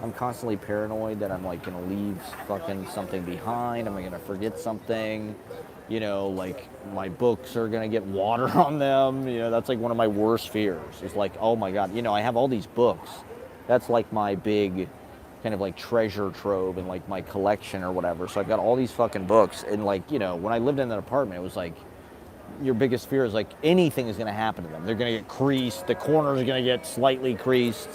I'm constantly paranoid that I'm like gonna leave fucking something behind. Am I gonna forget something? You know, like my books are gonna get water on them. You know, that's like one of my worst fears. It's like, oh my God, you know, I have all these books. That's like my big kind of like treasure trove in like my collection or whatever. So I've got all these fucking books, and like, you know, when I lived in an apartment, it was like your biggest fear is like anything is going to happen to them. They're going to get creased. The corners are going to get slightly creased.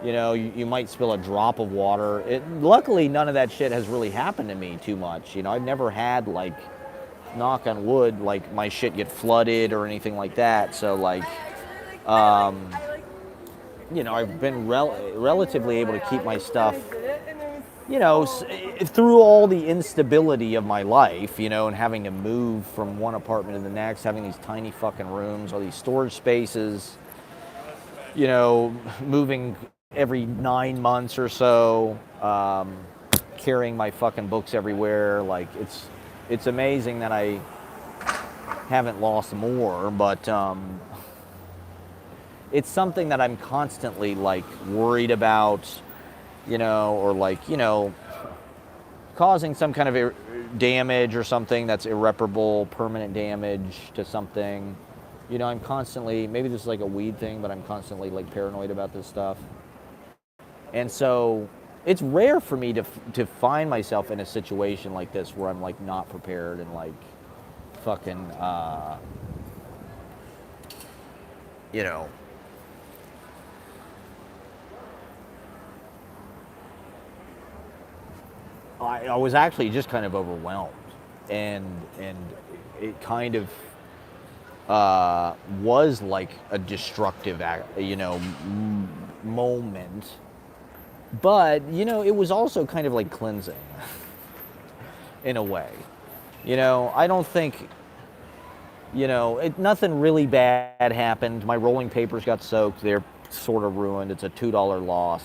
You know, you might spill a drop of water. Luckily, none of that shit has really happened to me too much. You know, I've never had, like, knock on wood, like my shit get flooded or anything like that. So like, you know, I've been relatively able to keep my stuff, you know, through all the instability of my life, you know, and having to move from one apartment to the next, having these tiny fucking rooms, all these storage spaces, you know, moving every 9 months or so, carrying my fucking books everywhere. Like, it's amazing that I haven't lost more, but it's something that I'm constantly like worried about, you know, or like, you know, causing some kind of damage or something that's irreparable, permanent damage to something. You know, I'm constantly, maybe this is like a weed thing, but I'm constantly like paranoid about this stuff. And so it's rare for me to find myself in a situation like this where I'm like not prepared and like fucking, you know, I was actually just kind of overwhelmed, and it kind of was like a destructive, you know, moment. But, you know, it was also kind of like cleansing in a way. You know, I don't think, you know, nothing really bad happened. My rolling papers got soaked. They're sort of ruined. It's a $2 loss.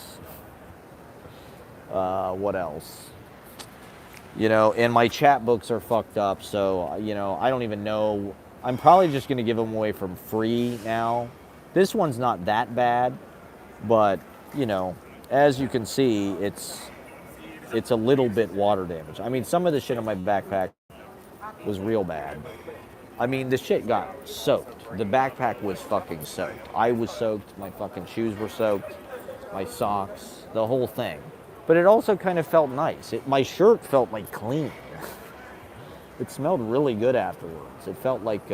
What else? You know, and my chapbooks are fucked up. So, you know, I don't even know. I'm probably just going to give them away for free now. This one's not that bad, but, you know, as you can see, it's a little bit water damage. I mean, some of the shit on my backpack was real bad. I mean, the shit got soaked. The backpack was fucking soaked. I was soaked. My fucking shoes were soaked. My socks, the whole thing. But it also kind of felt nice. My shirt felt like clean. It smelled really good afterwards. It felt like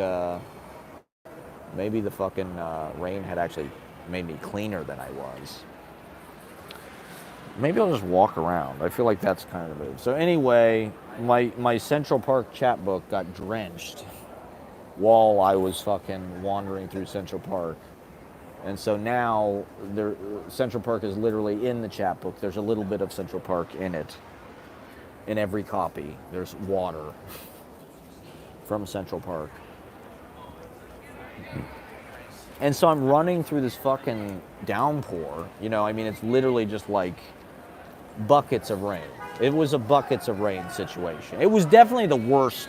maybe the fucking rain had actually made me cleaner than I was. Maybe I'll just walk around. I feel like that's kind of the move. So anyway, my Central Park chapbook got drenched while I was fucking wandering through Central Park. And so now Central Park is literally in the chapbook. There's a little bit of Central Park in it. In every copy, there's water from Central Park. And so I'm running through this fucking downpour. You know, I mean, it's literally just like buckets of rain. It was a buckets of rain situation. It was definitely the worst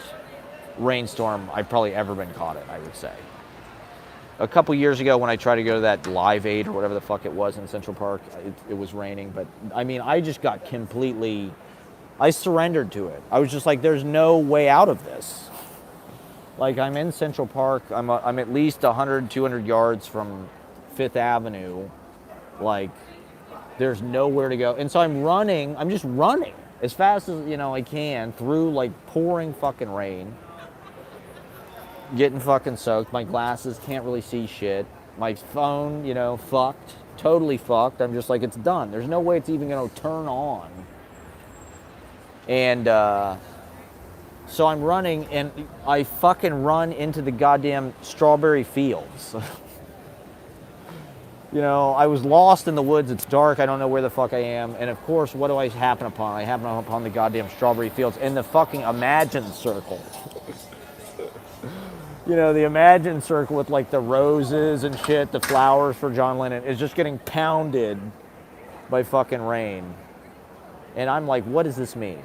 rainstorm I've probably ever been caught in, I would say. A couple years ago when I tried to go to that Live Aid or whatever the fuck it was in Central Park, it was raining. But, I mean, I just got completely, I surrendered to it. I was just like, there's no way out of this. Like, I'm in Central Park. I'm at least 100, 200 yards from Fifth Avenue. Like, there's nowhere to go. And so I'm just running as fast as, you know, I can through, like, pouring fucking rain. Getting fucking soaked. My glasses, can't really see shit. My phone, you know, fucked. Totally fucked. I'm just like, it's done. There's no way it's even going to turn on. And, so I'm running, and I fucking run into the goddamn strawberry fields. You know, I was lost in the woods. It's dark. I don't know where the fuck I am. And, of course, what do I happen upon? I happen upon the goddamn strawberry fields in the fucking Imagine Circle. You know, the Imagine Circle with, like, the roses and shit, the flowers for John Lennon is just getting pounded by fucking rain. And I'm like, what does this mean?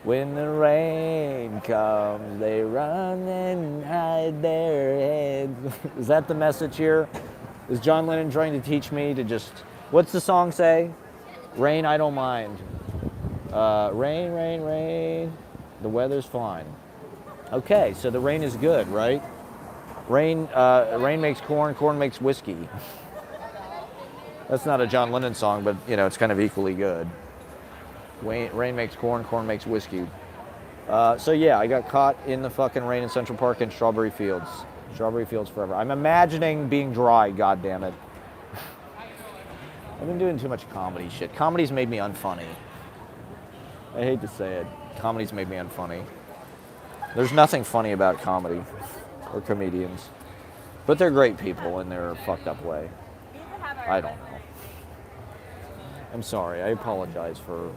When the rain comes, they run and hide their heads. Is that the message here? Is John Lennon trying to teach me to just... What's the song say? Rain, I don't mind. Rain, rain, rain. The weather's fine. Okay, so the rain is good, right? Rain makes corn, corn makes whiskey. That's not a John Lennon song, but, you know, it's kind of equally good. Rain makes corn, corn makes whiskey. So yeah, I got caught in the fucking rain in Central Park in Strawberry Fields. Strawberry Fields forever. I'm imagining being dry, god damn it. I've been doing too much comedy shit. Comedy's made me unfunny. I hate to say it. Comedy's made me unfunny. There's nothing funny about comedy or comedians. But they're great people in their fucked up way. I don't know. I'm sorry. I apologize for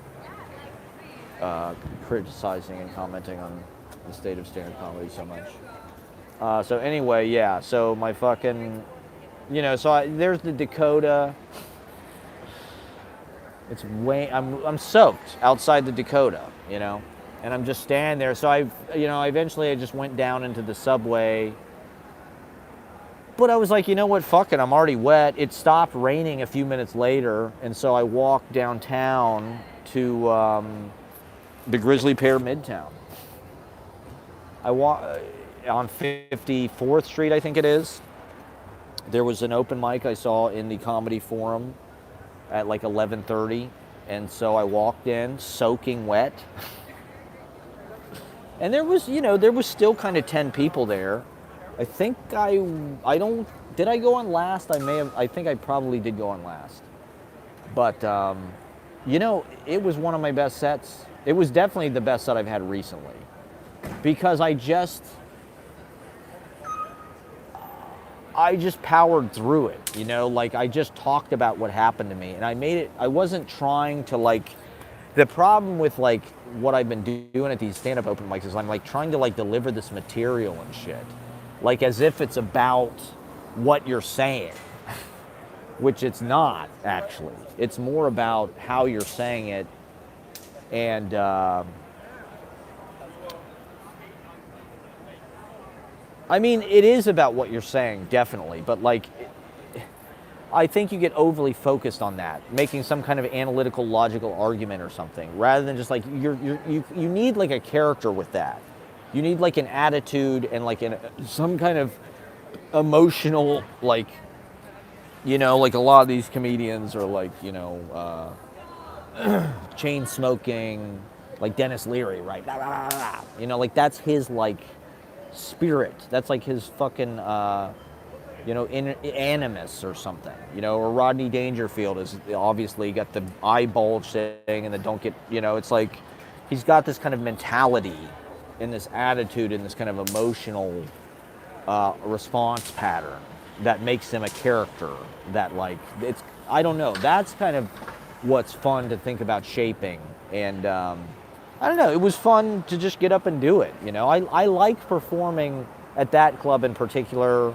criticizing and commenting on the state of stand-up comedy so much. So anyway, yeah. So my fucking, there's the Dakota. It's I'm soaked outside the Dakota, and I'm just standing there. So eventually I just went down into the subway. But I was like, you know what, fuck it, I'm already wet. It stopped raining a few minutes later, and so I walked downtown to the Grizzly Pear Midtown. I walked on 54th Street, I think it is. There was an open mic I saw in the Comedy Forum at like 11:30, and so I walked in, soaking wet. And there was still kind of 10 people there. I think did I go on last? I think I probably did go on last. But, it was one of my best sets. It was definitely the best set I've had recently. Because I just powered through it, I just talked about what happened to me. And I wasn't trying to the problem with what I've been doing at these stand-up open mics is I'm trying to deliver this material and shit. As if it's about what you're saying, which it's not, actually. It's more about how you're saying it, and it is about what you're saying, definitely, but I think you get overly focused on that, making some kind of analytical, logical argument or something, rather than just you need a character with that. You need an attitude and some kind of emotional, a lot of these comedians are chain smoking, Dennis Leary, right? That's his spirit. That's his fucking animus or something. Or Rodney Dangerfield is obviously got the eye bulge thing and the don't get, it's he's got this kind of mentality and this attitude and this kind of emotional response pattern that makes him a character that I don't know, that's kind of what's fun to think about shaping. And I don't know, it was fun to just get up and do it. I like performing at that club in particular.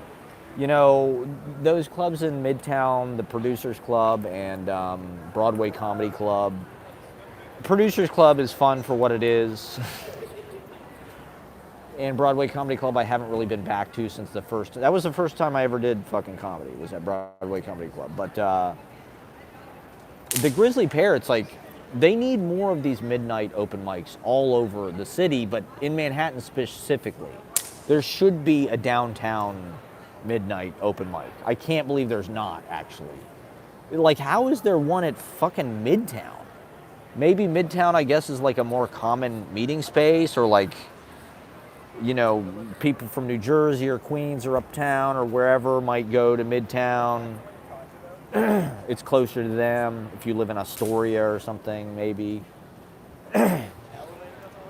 Those clubs in Midtown, the Producers Club and Broadway Comedy Club. Producers Club is fun for what it is. And Broadway Comedy Club I haven't really been back to since that was the first time I ever did fucking comedy, was at Broadway Comedy Club. But the Grizzly Pear, it's they need more of these midnight open mics all over the city, but in Manhattan specifically. There should be a downtown midnight open mic. I can't believe there's not, actually. How is there one at fucking Midtown? Maybe Midtown, I guess, is a more common meeting space, or people from New Jersey or Queens or uptown or wherever might go to Midtown. It's closer to them if you live in Astoria or something, maybe.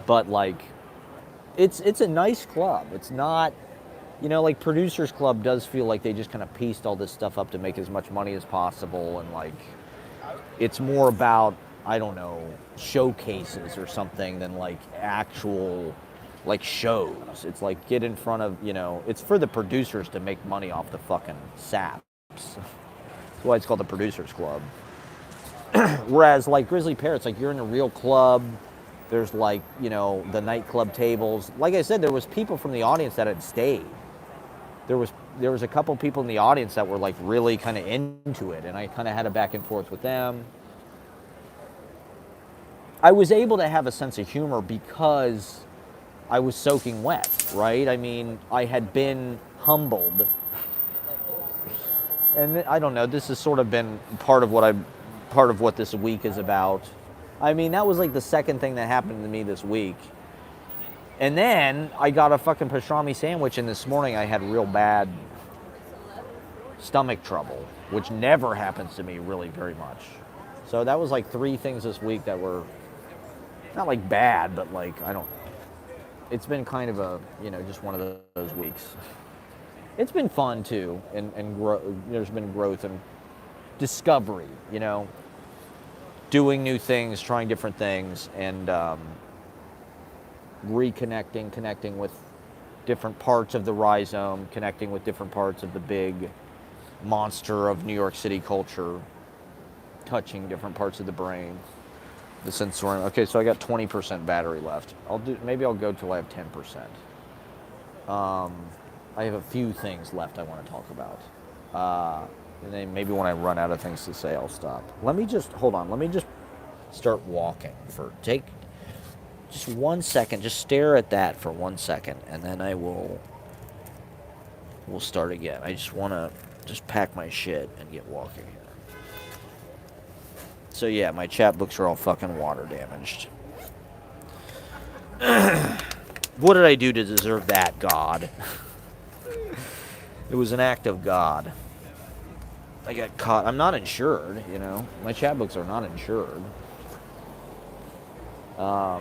But it's a nice club. It's not, Producers Club does feel like they just kind of pieced all this stuff up to make as much money as possible, and it's more about, I don't know, showcases or something than actual shows. It's get in front of, it's for the producers to make money off the fucking saps. That's why it's called the Producers Club. Whereas Grizzly Pear, it's you're in a real club. There's the nightclub tables. Like I said, there was people from the audience that had stayed. There was a couple people in the audience that were really kind of into it, and I kind of had a back and forth with them. I was able to have a sense of humor because I was soaking wet, right? I had been humbled. And I don't know, this has sort of been part of what this week is about. That was the second thing that happened to me this week. And then I got a fucking pastrami sandwich, and this morning I had real bad stomach trouble, which never happens to me really very much. So that was like 3 things this week that were not like bad, but like, I don't, it's been kind of a, just one of those weeks. It's been fun too, and there's been growth and discovery, doing new things, trying different things, and connecting with different parts of the rhizome, connecting with different parts of the big monster of New York City culture, touching different parts of the brain, the sensorium. Okay, so I got 20% battery left. Maybe I'll go till I have 10%. I have a few things left I want to talk about. And then maybe when I run out of things to say, I'll stop. Hold on. Let me just start walking take just 1 second. Just stare at that for 1 second, and then we'll start again. I just want to just pack my shit and get walking here. So yeah, my chat books are all fucking water damaged. What did I do to deserve that, God? It was an act of God. I got caught. I'm not insured, My chat books are not insured. Yeah,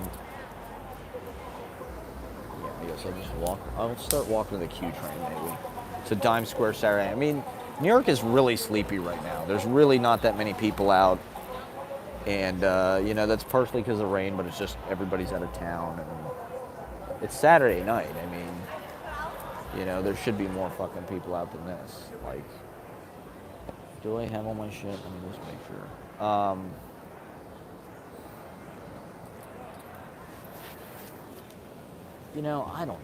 I guess I'll just walk. I'll start walking to the Q train, maybe. To Dime Square Saturday. I mean, New York is really sleepy right now. There's really not that many people out. And, that's partially because of rain, but it's just everybody's out of town. And it's Saturday night. I mean, there should be more fucking people out than this. Like, do I have all my shit? Let me just make sure. I don't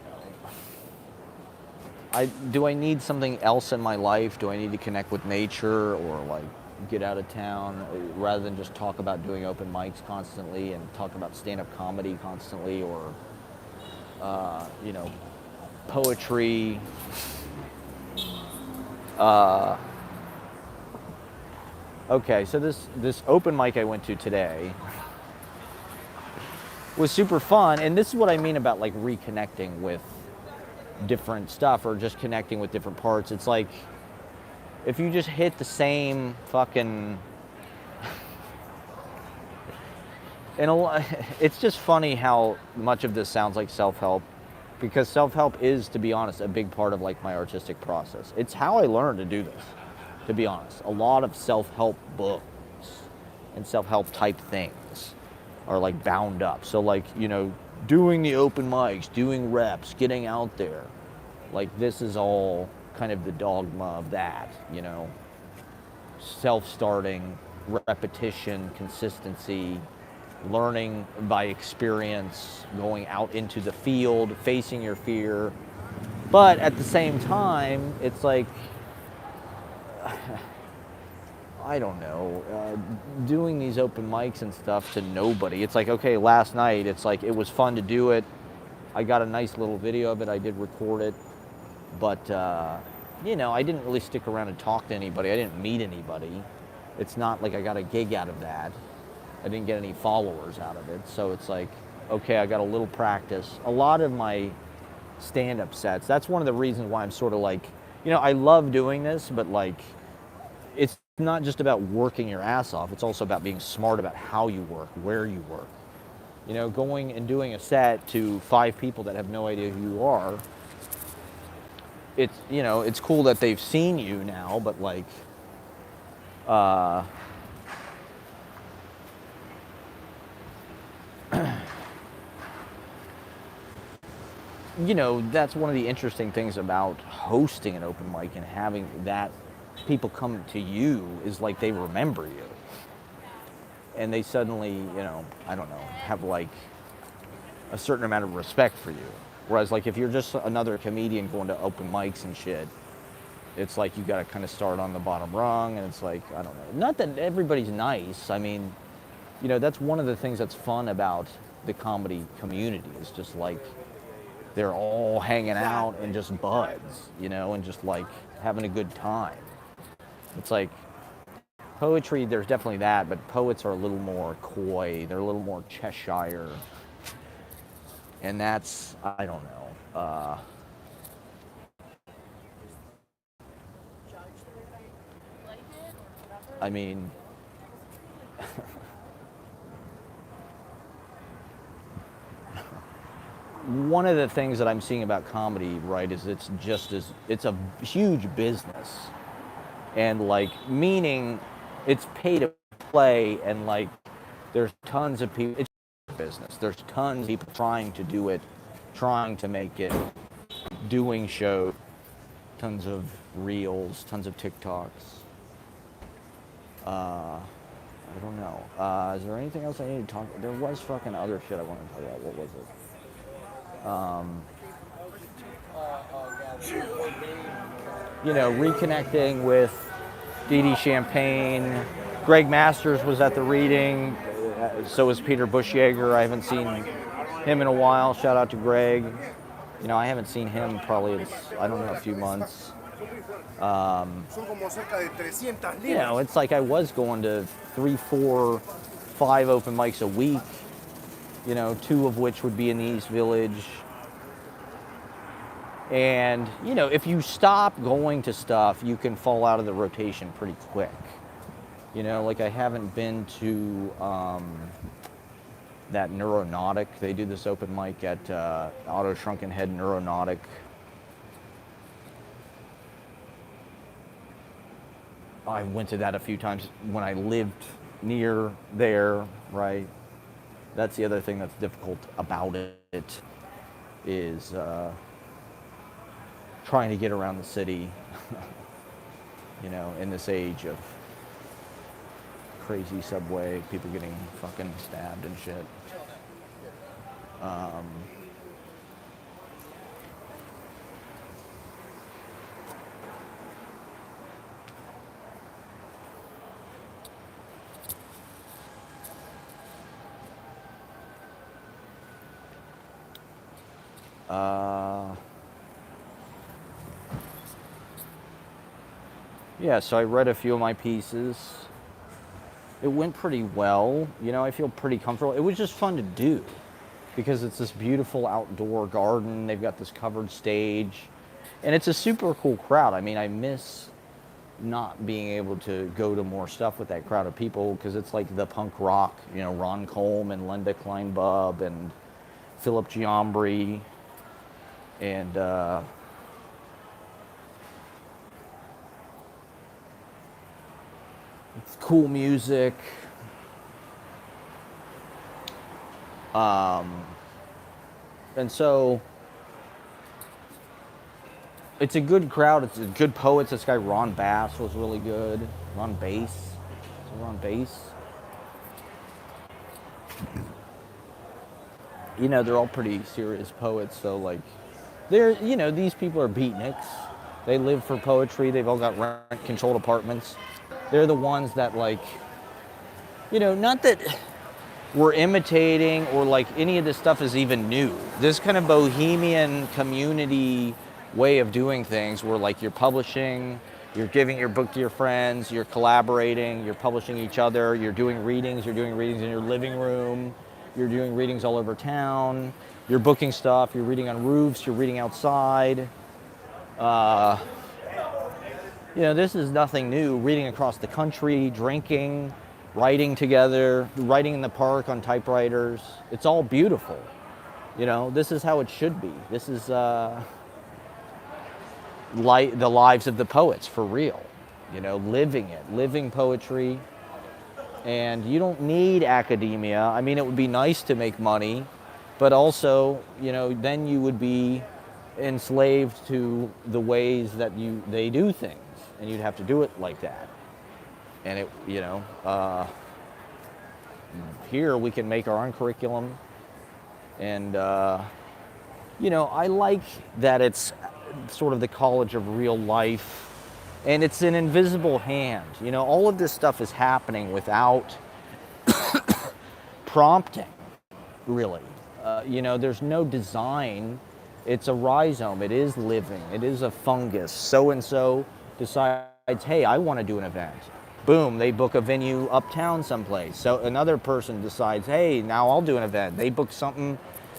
know. Do I need something else in my life? Do I need to connect with nature or like get out of town rather than just talk about doing open mics constantly and talk about stand-up comedy constantly or, poetry? Okay, so this open mic I went to today was super fun, and this is what I mean about like reconnecting with different stuff or just connecting with different parts. It's like if you just hit the same fucking it's just funny how much of this sounds like self-help, because self-help is, to be honest, a big part of like my artistic process. It's how I learned to do this, to be honest. A lot of self-help books and self-help type things are like bound up. So like, doing the open mics, doing reps, getting out there. Like this is all kind of the dogma of that, self-starting, repetition, consistency, learning by experience, going out into the field, facing your fear. But at the same time, it's like, I don't know, doing these open mics and stuff to nobody. It's like, okay, last night, it's like, it was fun to do it. I got a nice little video of it. I did record it. But, I didn't really stick around and talk to anybody. I didn't meet anybody. It's not like I got a gig out of that. I didn't get any followers out of it. So it's like, okay, I got a little practice. A lot of my stand-up sets, that's one of the reasons why I'm sort of like, I love doing this, but like, it's not just about working your ass off. It's also about being smart about how you work, where you work. Going and doing a set to 5 people that have no idea who you are, it's, it's cool that they've seen you now, but like, that's one of the interesting things about hosting an open mic and having that people come to you is like they remember you. And they suddenly, I don't know, have like a certain amount of respect for you. Whereas like if you're just another comedian going to open mics and shit, it's like you gotta kind of start on the bottom rung, and it's like, I don't know. Not that everybody's nice. I mean, that's one of the things that's fun about the comedy community is just like they're all hanging out and just buds, and just like having a good time. It's like poetry, there's definitely that, but poets are a little more coy. They're a little more Cheshire. And that's, I don't know. I mean, one of the things that I'm seeing about comedy, right, is it's a huge business. And like, meaning it's pay to play, and like, there's tons of people, it's a business. There's tons of people trying to do it, trying to make it, doing shows, tons of reels, tons of TikToks. I don't know. Is there anything else I need to talk about? There was fucking other shit I wanted to talk about. What was it? You know, reconnecting with Dee Dee Champagne. Greg Masters was at the reading. So was Peter Bushyager. I haven't seen him in a while. Shout out to Greg. You know, I haven't seen him probably, I don't know, a few months. You know, it's like I was going to 3, 4, 5 open mics a week, you know, 2 of which would be in the East Village. And, you know, if you stop going to stuff, you can fall out of the rotation pretty quick. You know, like I haven't been to that Neuronautic. They do this open mic at Auto Shrunken Head Neuronautic. I went to that a few times when I lived near there, right? That's the other thing that's difficult about it, is trying to get around the city, you know, in this age of crazy subway, people getting fucking stabbed and shit. Yeah, so I read a few of my pieces. It went pretty well. You know, I feel pretty comfortable. It was just fun to do because it's this beautiful outdoor garden. They've got this covered stage, and it's a super cool crowd. I mean, I miss not being able to go to more stuff with that crowd of people, because it's like the punk rock, you know, Ron Colm and Linda Kleinbub and Philip Giambri and it's cool music. And so it's a good crowd. It's a good poets. This guy Ron Bass was really good. Ron Bass. Is it Ron Bass? You know, they're all pretty serious poets. So like, they're, you know, these people are beatniks. They live for poetry. They've all got rent-controlled apartments. They're the ones that, like, you know, not that we're imitating or like any of this stuff is even new. This kind of bohemian community way of doing things, where like you're publishing, you're giving your book to your friends, you're collaborating, you're publishing each other, you're doing readings in your living room, you're doing readings all over town, you're booking stuff, you're reading on roofs, you're reading outside. You know, this is nothing new. Reading across the country, drinking, writing together, writing in the park on typewriters. It's all beautiful. You know, this is how it should be. This is the lives of the poets for real. You know, living it, living poetry. And you don't need academia. I mean, it would be nice to make money, but also, you know, then you would be enslaved to the ways that they do things, and you'd have to do it like that. And it, you know, here we can make our own curriculum, and you know, I like that it's sort of the college of real life, and it's an invisible hand. You know, all of this stuff is happening without prompting, really. You know, there's no design. It's a rhizome. It is living. It is a fungus. So-and-so decides, hey, I want to do an event. Boom, they book a venue uptown someplace. So another person decides, hey, now I'll do an event. They book something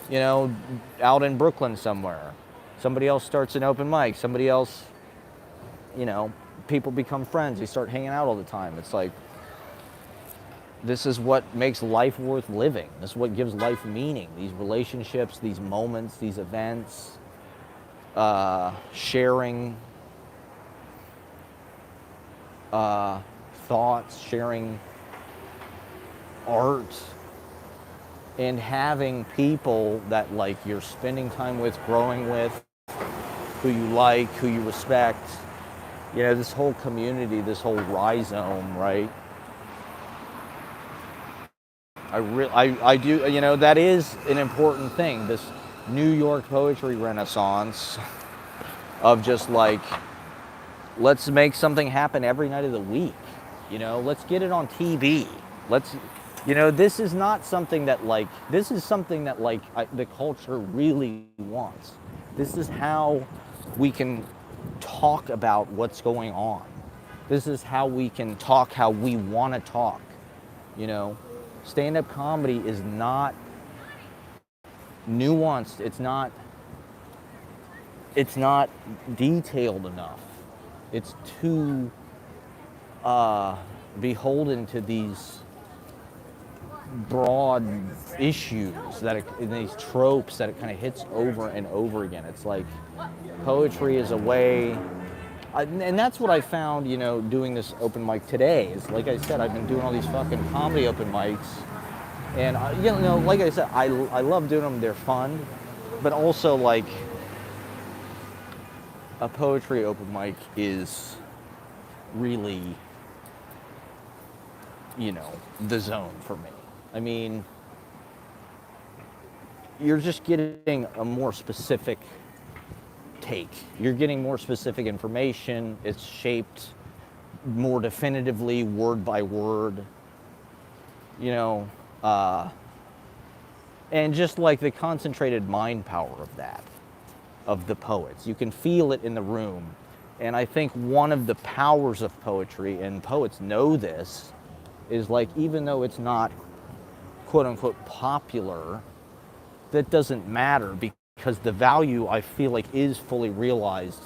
you know, out in Brooklyn somewhere. Somebody else starts an open mic. Somebody else, you know, people become friends. They start hanging out all the time. It's like, this is what makes life worth living. This is what gives life meaning. These relationships, these moments, these events, sharing thoughts, sharing art, and having people that like you're spending time with, growing with, who you like, who you respect. You know, this whole community, this whole rhizome, right? I do, you know, that is an important thing. This New York poetry renaissance of just like, let's make something happen every night of the week. You know, let's get it on TV. Let's, you know, this is not something that like, this is something that like the culture really wants. This is how we can talk about what's going on. This is how we can talk how we want to talk. You know, stand-up comedy is not nuanced. It's not detailed enough. It's too beholden to these broad issues and these tropes that it kind of hits over and over again. It's like poetry is a way, and that's what I found, you know, doing this open mic today. Is like I said, I've been doing all these fucking comedy open mics, and you know, like I said, I love doing them. They're fun, but also like a poetry open mic is really, you know, the zone for me. I mean, you're just getting a more specific take. You're getting more specific information. It's shaped more definitively, word by word. You know, and just like the concentrated mind power of that, of the poets. You can feel it in the room. And I think one of the powers of poetry, and poets know this, is like, even though it's not quote unquote popular, that doesn't matter, because the value, I feel like, is fully realized,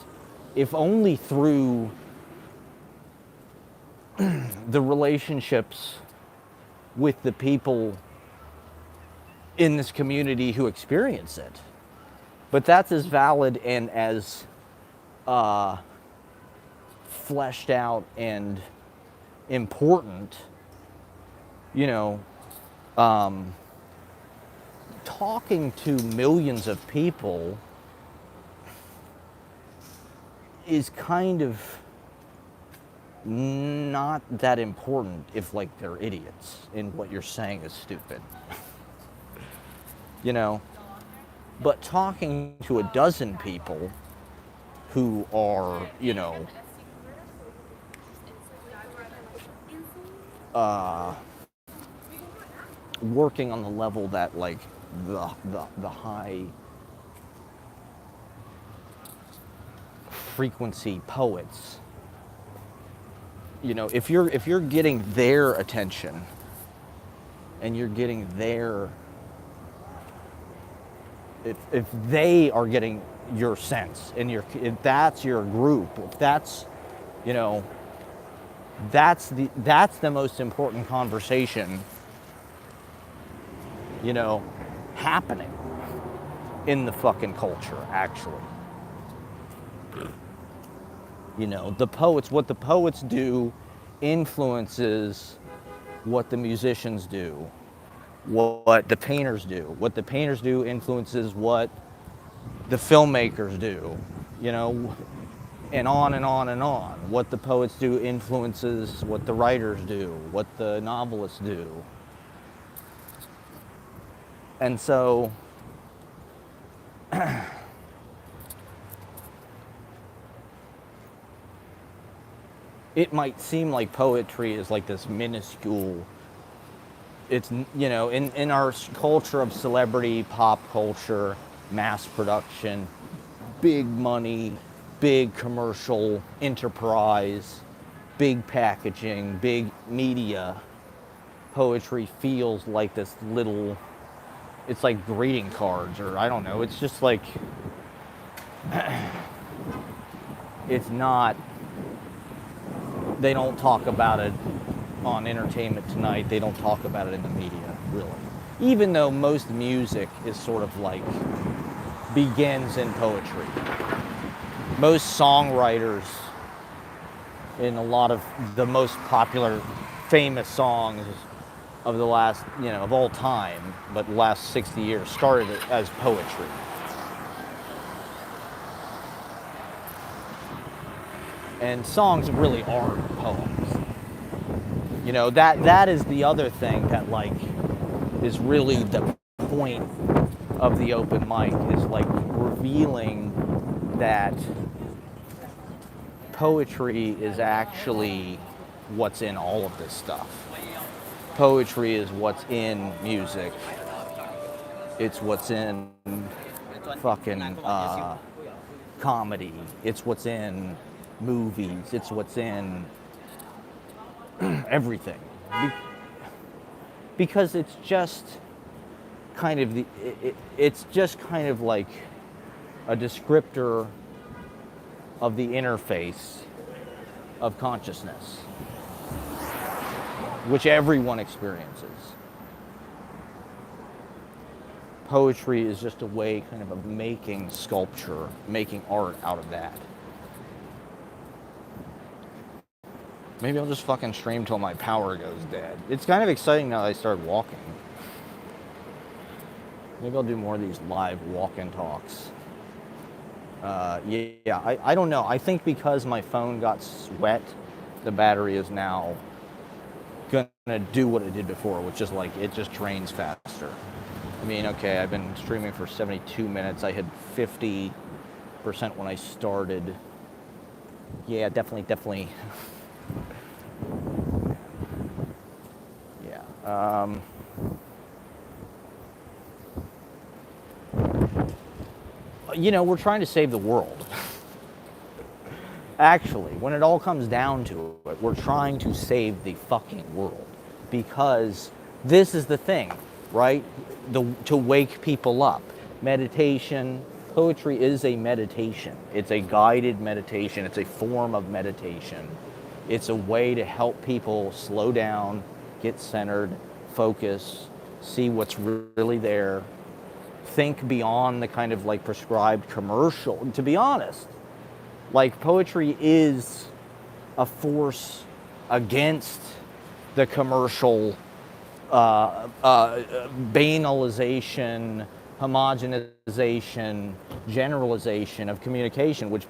if only through the relationships with the people in this community who experience it. But that's as valid and as fleshed out and important, you know, talking to millions of people is kind of not that important if like they're idiots and what you're saying is stupid. You know, but talking to a dozen people who are, you know, working on the level that like the high frequency poets, you know, if you're getting their attention and you're getting their, if they are getting your sense and if that's your group, if that's, you know, that's the most important conversation, you know, happening in the fucking culture, actually. You know, what the poets do influences what the musicians do, what the painters do. What the painters do influences what the filmmakers do, you know, and on and on and on. What the poets do influences what the writers do, what the novelists do. And so, it might seem like poetry is like this minuscule, it's, you know, in our culture of celebrity, pop culture, mass production, big money, big commercial enterprise, big packaging, big media, poetry feels like this little it's like greeting cards, or I don't know. It's just like, it's not, they don't talk about it on Entertainment Tonight. They don't talk about it in the media, really. Even though most music is sort of like, begins in poetry. Most songwriters in a lot of the most popular, famous songs of the last, of all time, but the last 60 years, started as poetry. And songs really aren't poems. That is the other thing that, like, is really the point of the open mic, is like revealing that poetry is actually what's in all of this stuff. Poetry is what's in music. It's what's in fucking comedy. It's what's in movies. It's what's in everything. Because it's just kind of it's just kind of like a descriptor of the interface of consciousness, which everyone experiences. Poetry is just a way kind of making sculpture, making art out of that. Maybe I'll just fucking stream till my power goes dead. It's kind of exciting now that I started walking. Maybe I'll do more of these live walk-in talks. I don't know. I think because my phone got wet, the battery is now gonna do what it did before, which is like, it just drains faster. I mean, okay, I've been streaming for 72 minutes. I had 50% when I started. Yeah, definitely. Yeah. We're trying to save the world. Actually, when it all comes down to it, we're trying to save the fucking world. Because this is the thing, right? To wake people up. Meditation, poetry is a meditation. It's a guided meditation. It's a form of meditation. It's a way to help people slow down, get centered, focus, see what's really there, think beyond the kind of like prescribed commercial. To be honest, like, poetry is a force against the commercial banalization, homogenization, generalization of communication, which,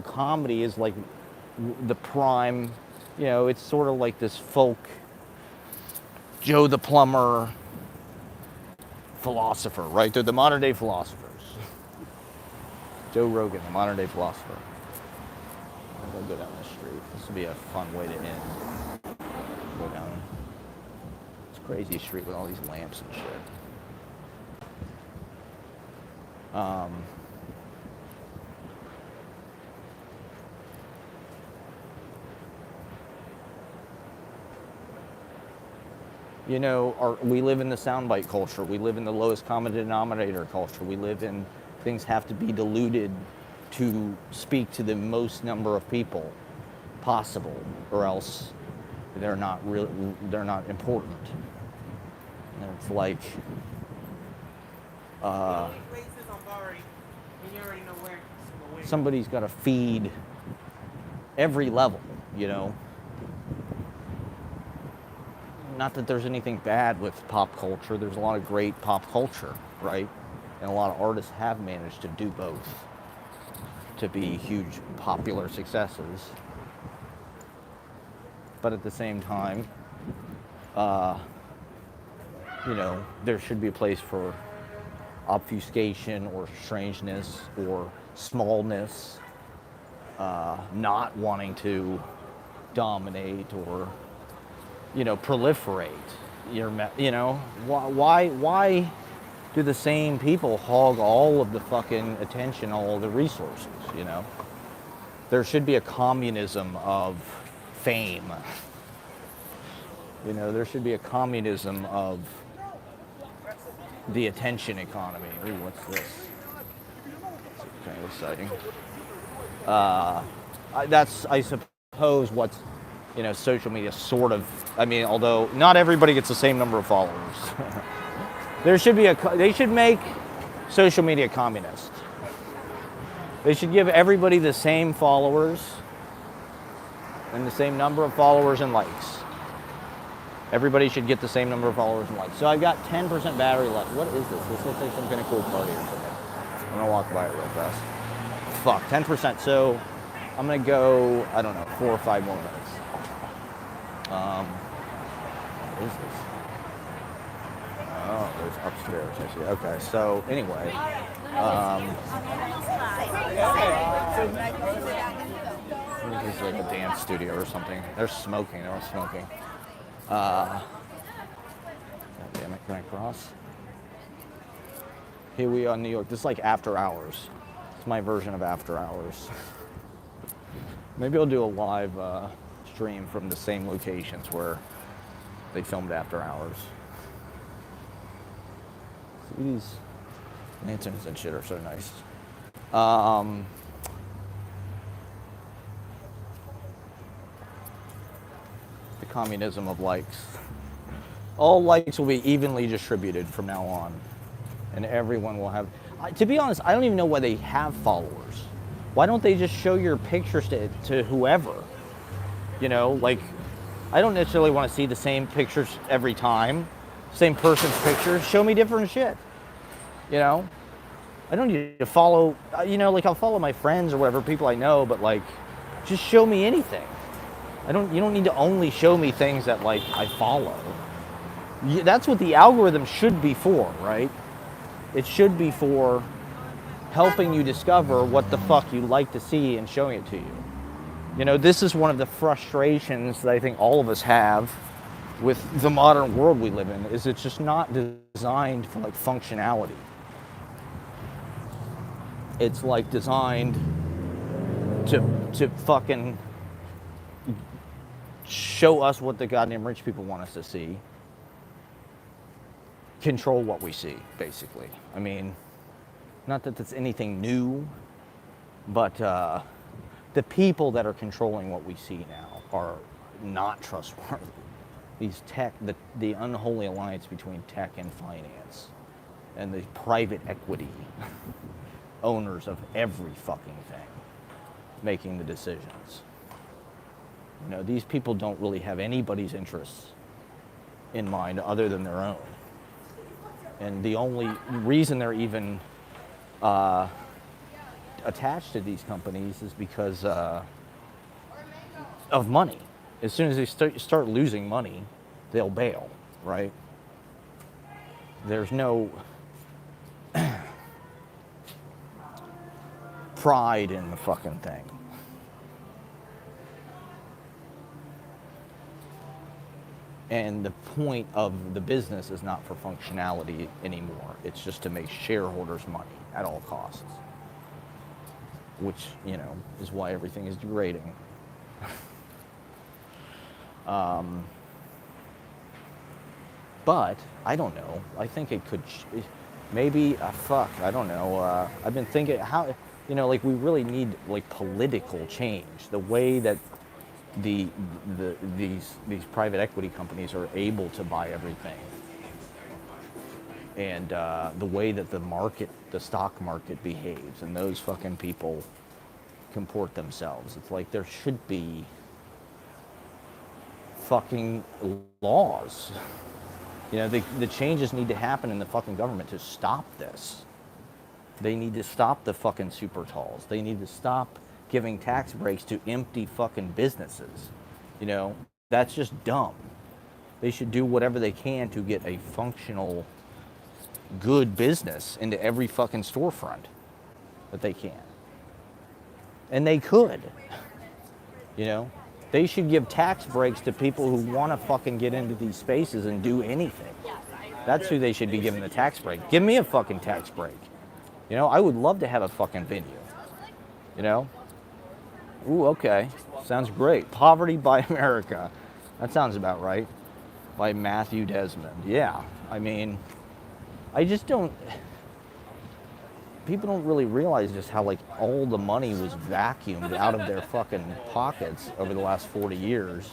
comedy is like the prime, it's sort of like this folk Joe the Plumber philosopher, right? They're the modern day philosophers. Joe Rogan, the modern day philosopher. I'll go down this street. This will be a fun way to end. Go down this crazy street with all these lamps and shit. We live in the soundbite culture. We live in the lowest common denominator culture. We live in things have to be diluted to speak to the most number of people possible, or else they're not important. And it's like somebody's got to feed every level, Not that there's anything bad with pop culture. There's a lot of great pop culture, right? And a lot of artists have managed to do both, to be huge popular successes. But at the same time, there should be a place for obfuscation or strangeness or smallness, not wanting to dominate or, proliferate. Why do the same people hog all of the fucking attention, all of the resources, There should be a communism of fame. There should be a communism of the attention economy. Ooh, what's this? It's kind of exciting. That's, I suppose, what's, social media sort of, I mean, although not everybody gets the same number of followers. There should be they should make social media communist. They should give everybody the same followers and the same number of followers and likes. Everybody should get the same number of followers and likes. So I've got 10% battery left. What is this? This looks like some kind of cool party or something. I'm gonna walk by it real fast. Fuck, 10%. So I'm gonna go, I don't know, 4 or 5 more minutes. What is this? Oh, there's upstairs, I see. Okay, so anyway. This is like a dance studio or something. They're smoking, they're all smoking. God damn it, can I cross? Here we are in New York. This is like after hours. It's my version of after hours. Maybe I'll do a live stream from the same locations where they filmed after hours. See, these lanterns and shit are so nice. The communism of likes. All likes will be evenly distributed from now on, and everyone will have. To be honest, I don't even know why they have followers. Why don't they just show your pictures to whoever? Like, I don't necessarily want to see the same pictures every time, same person's pictures. Show me different shit. I don't need to follow. Like I'll follow my friends or whatever, people I know, but like, just show me anything. You don't need to only show me things that like I follow. That's what the algorithm should be for, right? It should be for helping you discover what the fuck you like to see and showing it to you. This is one of the frustrations that I think all of us have with the modern world we live in, is it's just not designed for like functionality. It's like designed to fucking show us what the goddamn rich people want us to see. Control what we see, basically. I mean, not that that's anything new, but the people that are controlling what we see now are not trustworthy. These tech, the unholy alliance between tech and finance, and the private equity owners of every fucking thing making the decisions. These people don't really have anybody's interests in mind other than their own. And the only reason they're even attached to these companies is because of money. As soon as they start losing money, they'll bail, right? There's no pride in the fucking thing. And the point of the business is not for functionality anymore. It's just to make shareholders money at all costs. Which, is why everything is degrading. But, I don't know. I think it could, maybe, I don't know. I've been thinking, how, like we really need like political change. The way that these private equity companies are able to buy everything, and the way that the stock market behaves, and those fucking people comport themselves. It's like there should be fucking laws. The changes need to happen in the fucking government to stop this. They need to stop the fucking super talls. They need to stop giving tax breaks to empty fucking businesses. That's just dumb. They should do whatever they can to get a functional, good business into every fucking storefront that they can. And they could. They should give tax breaks to people who want to fucking get into these spaces and do anything. That's who they should be giving the tax break. Give me a fucking tax break. I would love to have a fucking venue. Ooh, okay. Sounds great. Poverty by America. That sounds about right. By Matthew Desmond. Yeah. I mean, I just don't. People don't really realize just how like all the money was vacuumed out of their fucking pockets over the last 40 years.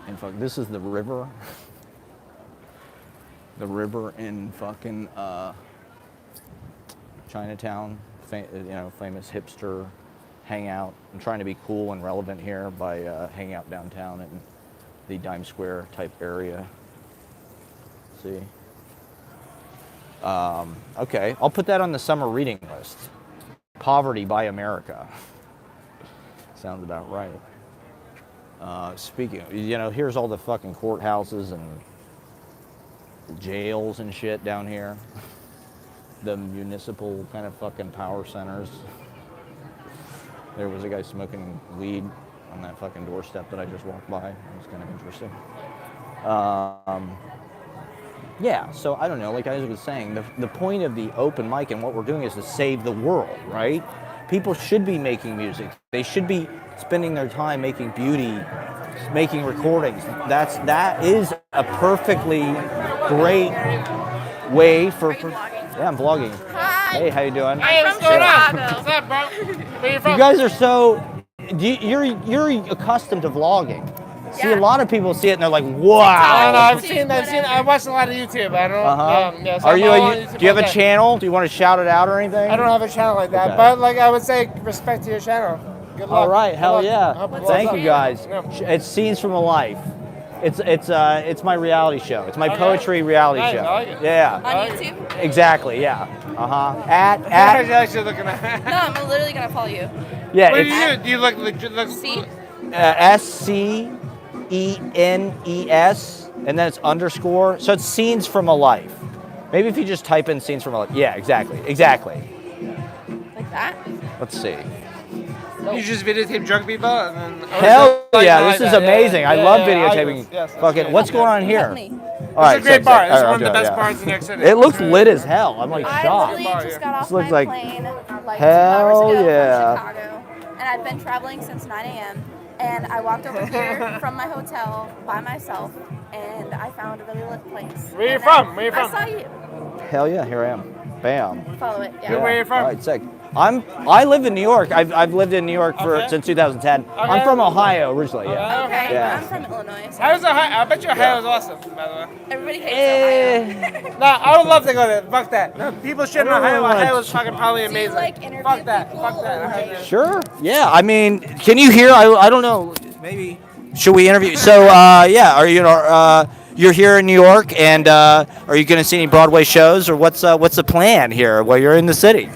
And fuck, this is the river. The river in fucking Chinatown, famous hipster hangout. I'm trying to be cool and relevant here by hanging out downtown in the Dime Square type area. See. Okay, I'll put that on the summer reading list. Poverty by America. Sounds about right. Speaking, here's all the fucking courthouses and jails and shit down here. The municipal kind of fucking power centers. There was a guy smoking weed on that fucking doorstep that I just walked by. It was kind of interesting. Yeah, so I don't know, like I was saying, the point of the open mic and what we're doing is to save the world, right? People should be making music. They should be spending their time making beauty, making recordings. That is a perfectly great way for yeah, I'm vlogging. Hi. Hey, how you doing? Hey, what's going on? What's up, bro? Where you from? You guys are so you're accustomed to vlogging. See, a lot of people see it and they're like, wow. I've seen. I watched a lot of YouTube. I don't. Yeah, so Are I'm you? all on YouTube Do you have all a day. channel? Do you want to shout it out or anything? I don't have a channel like that, Okay. but like I would say, respect to your channel. Good luck. All right, Good hell luck. I yeah! hope it blows Thank up. you guys. Yeah. It's Scenes from a Life. It's my reality show. It's my poetry reality Nice, show. I like it. Yeah, On YouTube? exactly. Yeah. At You're actually looking at. No, I'm literally gonna follow you. yeah. What do It's you do? Do you look? See? SCENES, and then it's underscore. So it's Scenes from a Life. Maybe if you just type in Scenes from a Life. Yeah, exactly. Like that? Let's see. You just videotape drunk people and then. Hell Like, yeah, like this is that. amazing. I Yeah, love yeah, videotaping. yes, Fucking, good. what's going on here? Help me. All right, It's a great sick, bar. sick. It's All right, one of the I'll do it, best yeah. bars in New York City. It looks lit as hell. I'm like I shocked. literally just got off This looks my like- plane like Hell 2 hours ago yeah. from Chicago, and I've been traveling since 9 a.m. And I walked over here from my hotel by myself, and I found a really lit place. Where you And from? Where you from? I saw you. Hell yeah, here I am. Bam. Follow it. Yeah. Where you from? All right, sick. I live in New York. I've lived in New York since 2010. I'm from Ohio originally. Yeah. Okay. Yeah. I'm from Illinois. So How's Ohio? I bet you Ohio is awesome, by the way. everybody hates Ohio. No, I would love to go there. Fuck that. No, people shit in I don't Ohio. wanna- Ohio is fucking probably Do you, amazing. like, interview Fuck that. people, Fuck that. or, Ohio. like- Sure. Yeah. I mean, can you hear? I don't know. Maybe. Should we interview? So yeah, are you you're here in New York, and are you going to see any Broadway shows, or what's the plan here while you're in the city?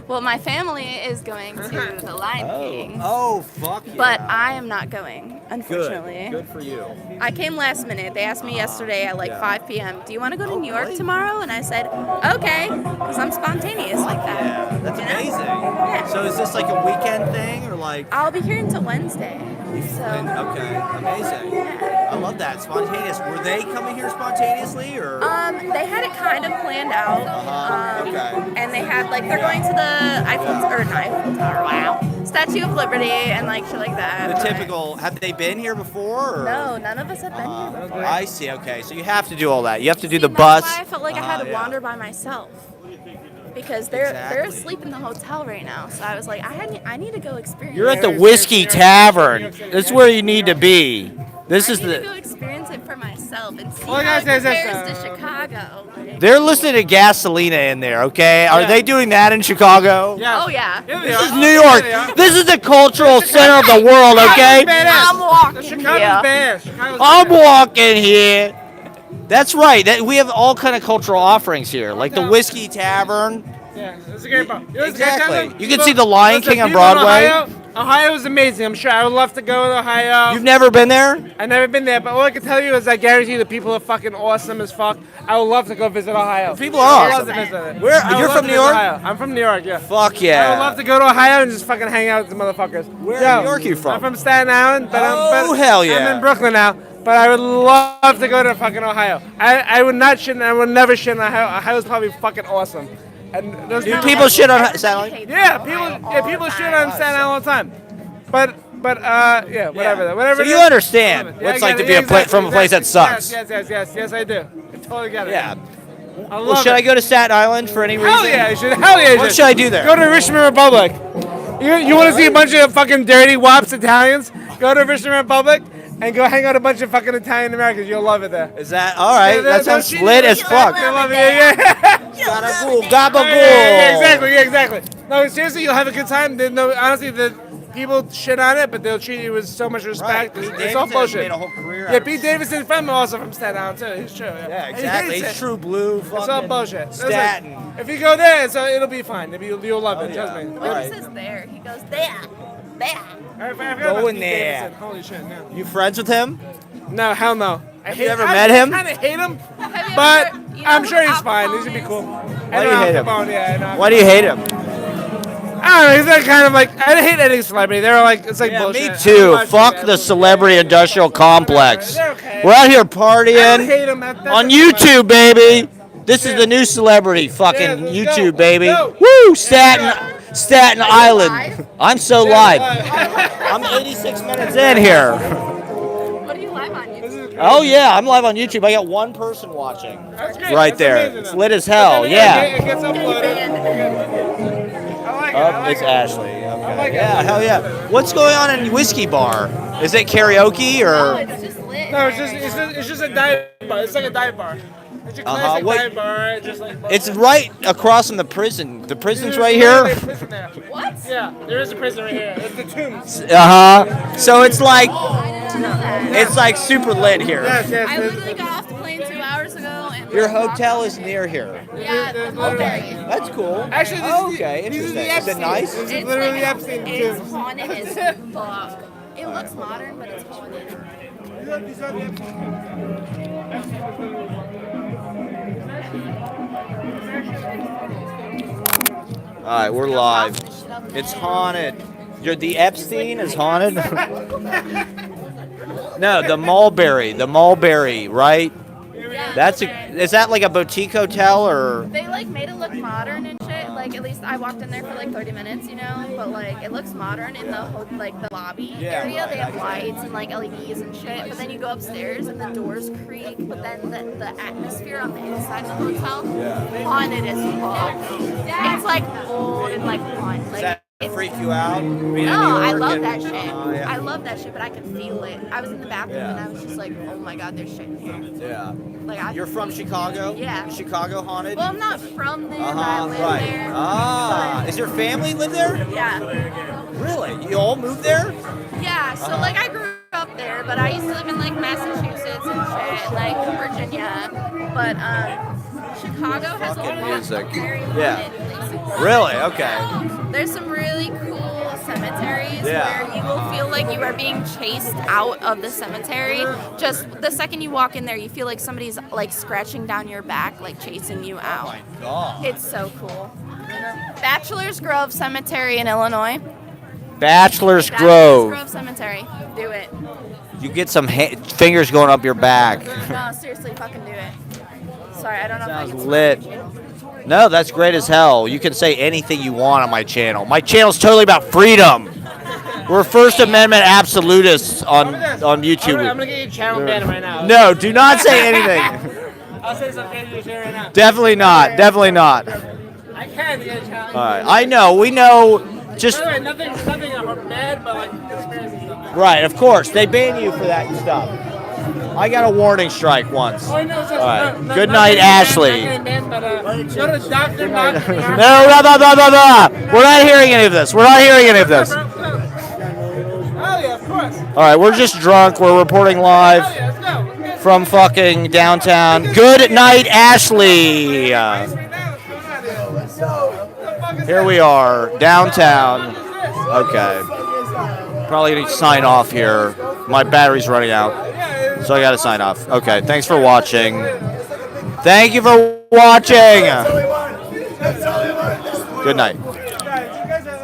Well, my family is going to the Lion King, Oh, fuck yeah. but I am not going, unfortunately. Good for you. I came last minute. They asked me yesterday at like Yeah. 5 p.m., do you want to go to New York really? tomorrow? And I said, okay, because I'm spontaneous like that. Yeah, that's you know? amazing. Yeah. So is this like a weekend thing, or like? I'll be here until Wednesday. So, Okay, amazing. yeah. I love that. Spontaneous. Were they coming here spontaneously, or? They had it kind of planned out. Okay. And they had, like, they're going to the Eiffel Tower, wow. Statue of Liberty and, like, shit like that. The typical. Have they been here before? Or? No, none of us have been here before. I see. Okay, so you have to do all that. You have to do the And bus. That's why I felt like I had to yeah. wander by myself. Because they're Exactly. asleep in the hotel right now. So I was like, I need to go experience You're at it. the Whiskey Tavern. This is where you need to be. This is I need to go the. experience it for myself and see All I how gotta it say is this, compares to Chicago. Like, They're listening to Gasolina in there. Okay, are Yeah. they doing that in Chicago? Yeah. oh yeah. Yeah, they This are. is New Yeah, York. they are. This is the cultural center of the world. Okay. Chicago's badass. I'm walking Chicago's here. badass. Chicago's I'm badass. walking here. That's right. We have all kind of cultural offerings here, like the Whiskey Tavern. Yeah, it's a great bar. You know what's Exactly. great, Jonathan? You can see the Lion Listen, King on people in Broadway. Ohio is amazing. I'm sure I would love to go to Ohio. You've never been there? I've never been there, but all I can tell you is I guarantee you the people are fucking awesome as fuck. I would love to go visit Ohio. People are I would awesome. love to visit it. Where- I would you're love from to New visit York? Ohio. I'm from New York, yeah. Fuck yeah. I would love to go to Ohio and just fucking hang out with the motherfuckers. Where Yo, in New York are you from? I'm from Staten Island, but Oh, hell yeah. I'm in Brooklyn now. But I would love to go to fucking Ohio. I would not shit. I would never shit in Ohio. Ohio's probably fucking awesome. And those Do people shit on Staten Island? Yeah, people shit on Staten Island all the time. But yeah, whatever. Whatever. So it you is. understand Yeah, what it's I like get to it. be from a place that sucks. Yes, I do. I totally get it. Yeah. I Well, love should it. I go to Staten Island for any reason? Hell yeah, you should. Hell yeah, you What should I do there? Go to Richmond Republic. You want to see a bunch of fucking dirty wops Italians? Go to Richmond Republic and go hang out with a bunch of fucking Italian Americans. You'll love it there. Is that all right? Yeah, That they'll sounds treat lit you as like- fuck. They love it. Yeah. Gabagool, Yeah, gabagool. exactly. Yeah, exactly. No, seriously, you'll have a good time. No, honestly, the people shit on it, but they'll treat you with so much respect. Pete It's all Davidson bullshit. made a whole career out Yeah, of Pete it. Davidson from also from Staten Island too. He's true. Yeah, And he exactly. hates He's it. true blue. It's all fucking bullshit. It's like, Staten. if you go there, it'll be fine. You'll love it. Oh, Trust yeah. me. When Alright. he says there, he goes there. I forgot Go about in Pete there. Davidson. Holy shit, no. You friends with him? No, hell no. Have you ever met him? I kind of hate him, Have you but ever- you know I'm who sure he's Al fine. Capone He's gonna be is? cool. Why do you hate him? Why do you hate him? I don't know. He's that kind of like I hate any celebrity. They're like it's like Yeah, bullshit. me too. I don't Fuck watch the it. celebrity industrial complex. They're okay. We're out here I don't partying hate him. That's on the- YouTube, baby. This is Yeah. the new celebrity fucking let's YouTube, go. baby. Let's go. Woo! Let's Staten Island. live? I'm so live. I'm 86 minutes in here. What do you live on YouTube? Oh yeah, I'm live on YouTube. I got one person watching. That's great. Right That's there. amazing, It's though. lit as hell. But then Yeah. It gets uploaded. I like it. I Oh, like it's it. Ashley. I Okay. like it. Yeah, hell yeah. What's going on in Whiskey Bar? Is it karaoke Oh, or? it's just lit. No, it's just a dive bar. It's like a dive bar. It's your Uh-huh. classic What- dive bar. Just like It's right across from the prison. The prison's right There's here. a prison there. What? Yeah, there is a prison right here. It's the tombs. So it's like I didn't know that. it's like super lit here. Yes, yes. I there's- literally got off the plane 2 hours ago. And Your hotel is near here. Yeah, the Mulberry. That's cool. Actually, this Oh, is okay, the, these are interesting. the Is it Epstein. nice? This is It's literally like, Epstein it's tombs. haunted as fuck. It looks modern, but it's haunted. These are the Epstein. All right, we're live. It's haunted. The Epstein is haunted. No, the Mulberry. The Mulberry, right? Yeah, That's Mulberry. is that like a boutique hotel or? They like made it look modern and shit. Like at least I walked in there for like 30 minutes, you know. But like it looks modern in the like the lobby Yeah, area. right, They have I lights and like LEDs and shit. But then you go upstairs and the doors creak. But then the atmosphere on the inside of the hotel, haunted as fuck. It's like old and like fun. Does Like that freak you out? Being in no, New I York love and- that shit. Yeah. I love that shit, but I could feel it. I was in the bathroom Yeah. and I was just like, oh my god, there's shit in here. Yeah. Like I. You're from Chicago? Yeah. Chicago haunted? Well, I'm not from there, but I live right. there. Ah, is your family live there? But, yeah. Really? You all moved there? Yeah, so like I grew up there, but I used to live in like Massachusetts and shit, like Virginia. But Chicago has a Fucking lot music. of very Yeah. haunted places. Really? Okay. There's some really cool cemeteries Yeah. where you will feel like you are being chased out of the cemetery. Just the second you walk in there, you feel like somebody's like scratching down your back, like chasing you out. God. It's so cool. Bachelor's Grove Cemetery in Illinois. Bachelor's Bachelor's Grove. Grove Cemetery. Do it. You get some fingers going up your back. No, seriously, fucking do it. Sorry, I don't know Sounds if I can lit. speak. No, that's great as hell. You can say anything you want on my channel. My channel's totally about freedom. We're First Amendment absolutists on YouTube. I'm gonna get you channel banned right now. No, do not say anything. I'll say some dangerous shit right now. Definitely not. Definitely not. All I can get a challenge. right. I know. We know. Just By the way, nothing bad, but like conspiracy stuff. right. Of course, they ban you for that stuff. I got a warning strike once. Oh, no, so, All right. no, Good not night, getting banned, Ashley. not getting banned, but, go to Dr. No, no, no, no, no, no. We're not hearing any of this. We're not hearing any of this. All Oh yeah, of course. right. We're just drunk. We're reporting live Oh yeah, let's go. Let's go. from fucking downtown. Good night, Ashley. Right now, what's going on here? Let's go. What the fuck is Here this? we are, downtown. What is this? Okay. Probably gonna sign off here. My battery's running out, Yeah, so I gotta sign off. Okay. Thanks for watching. Thank you for watching. Good night. guys, you guys are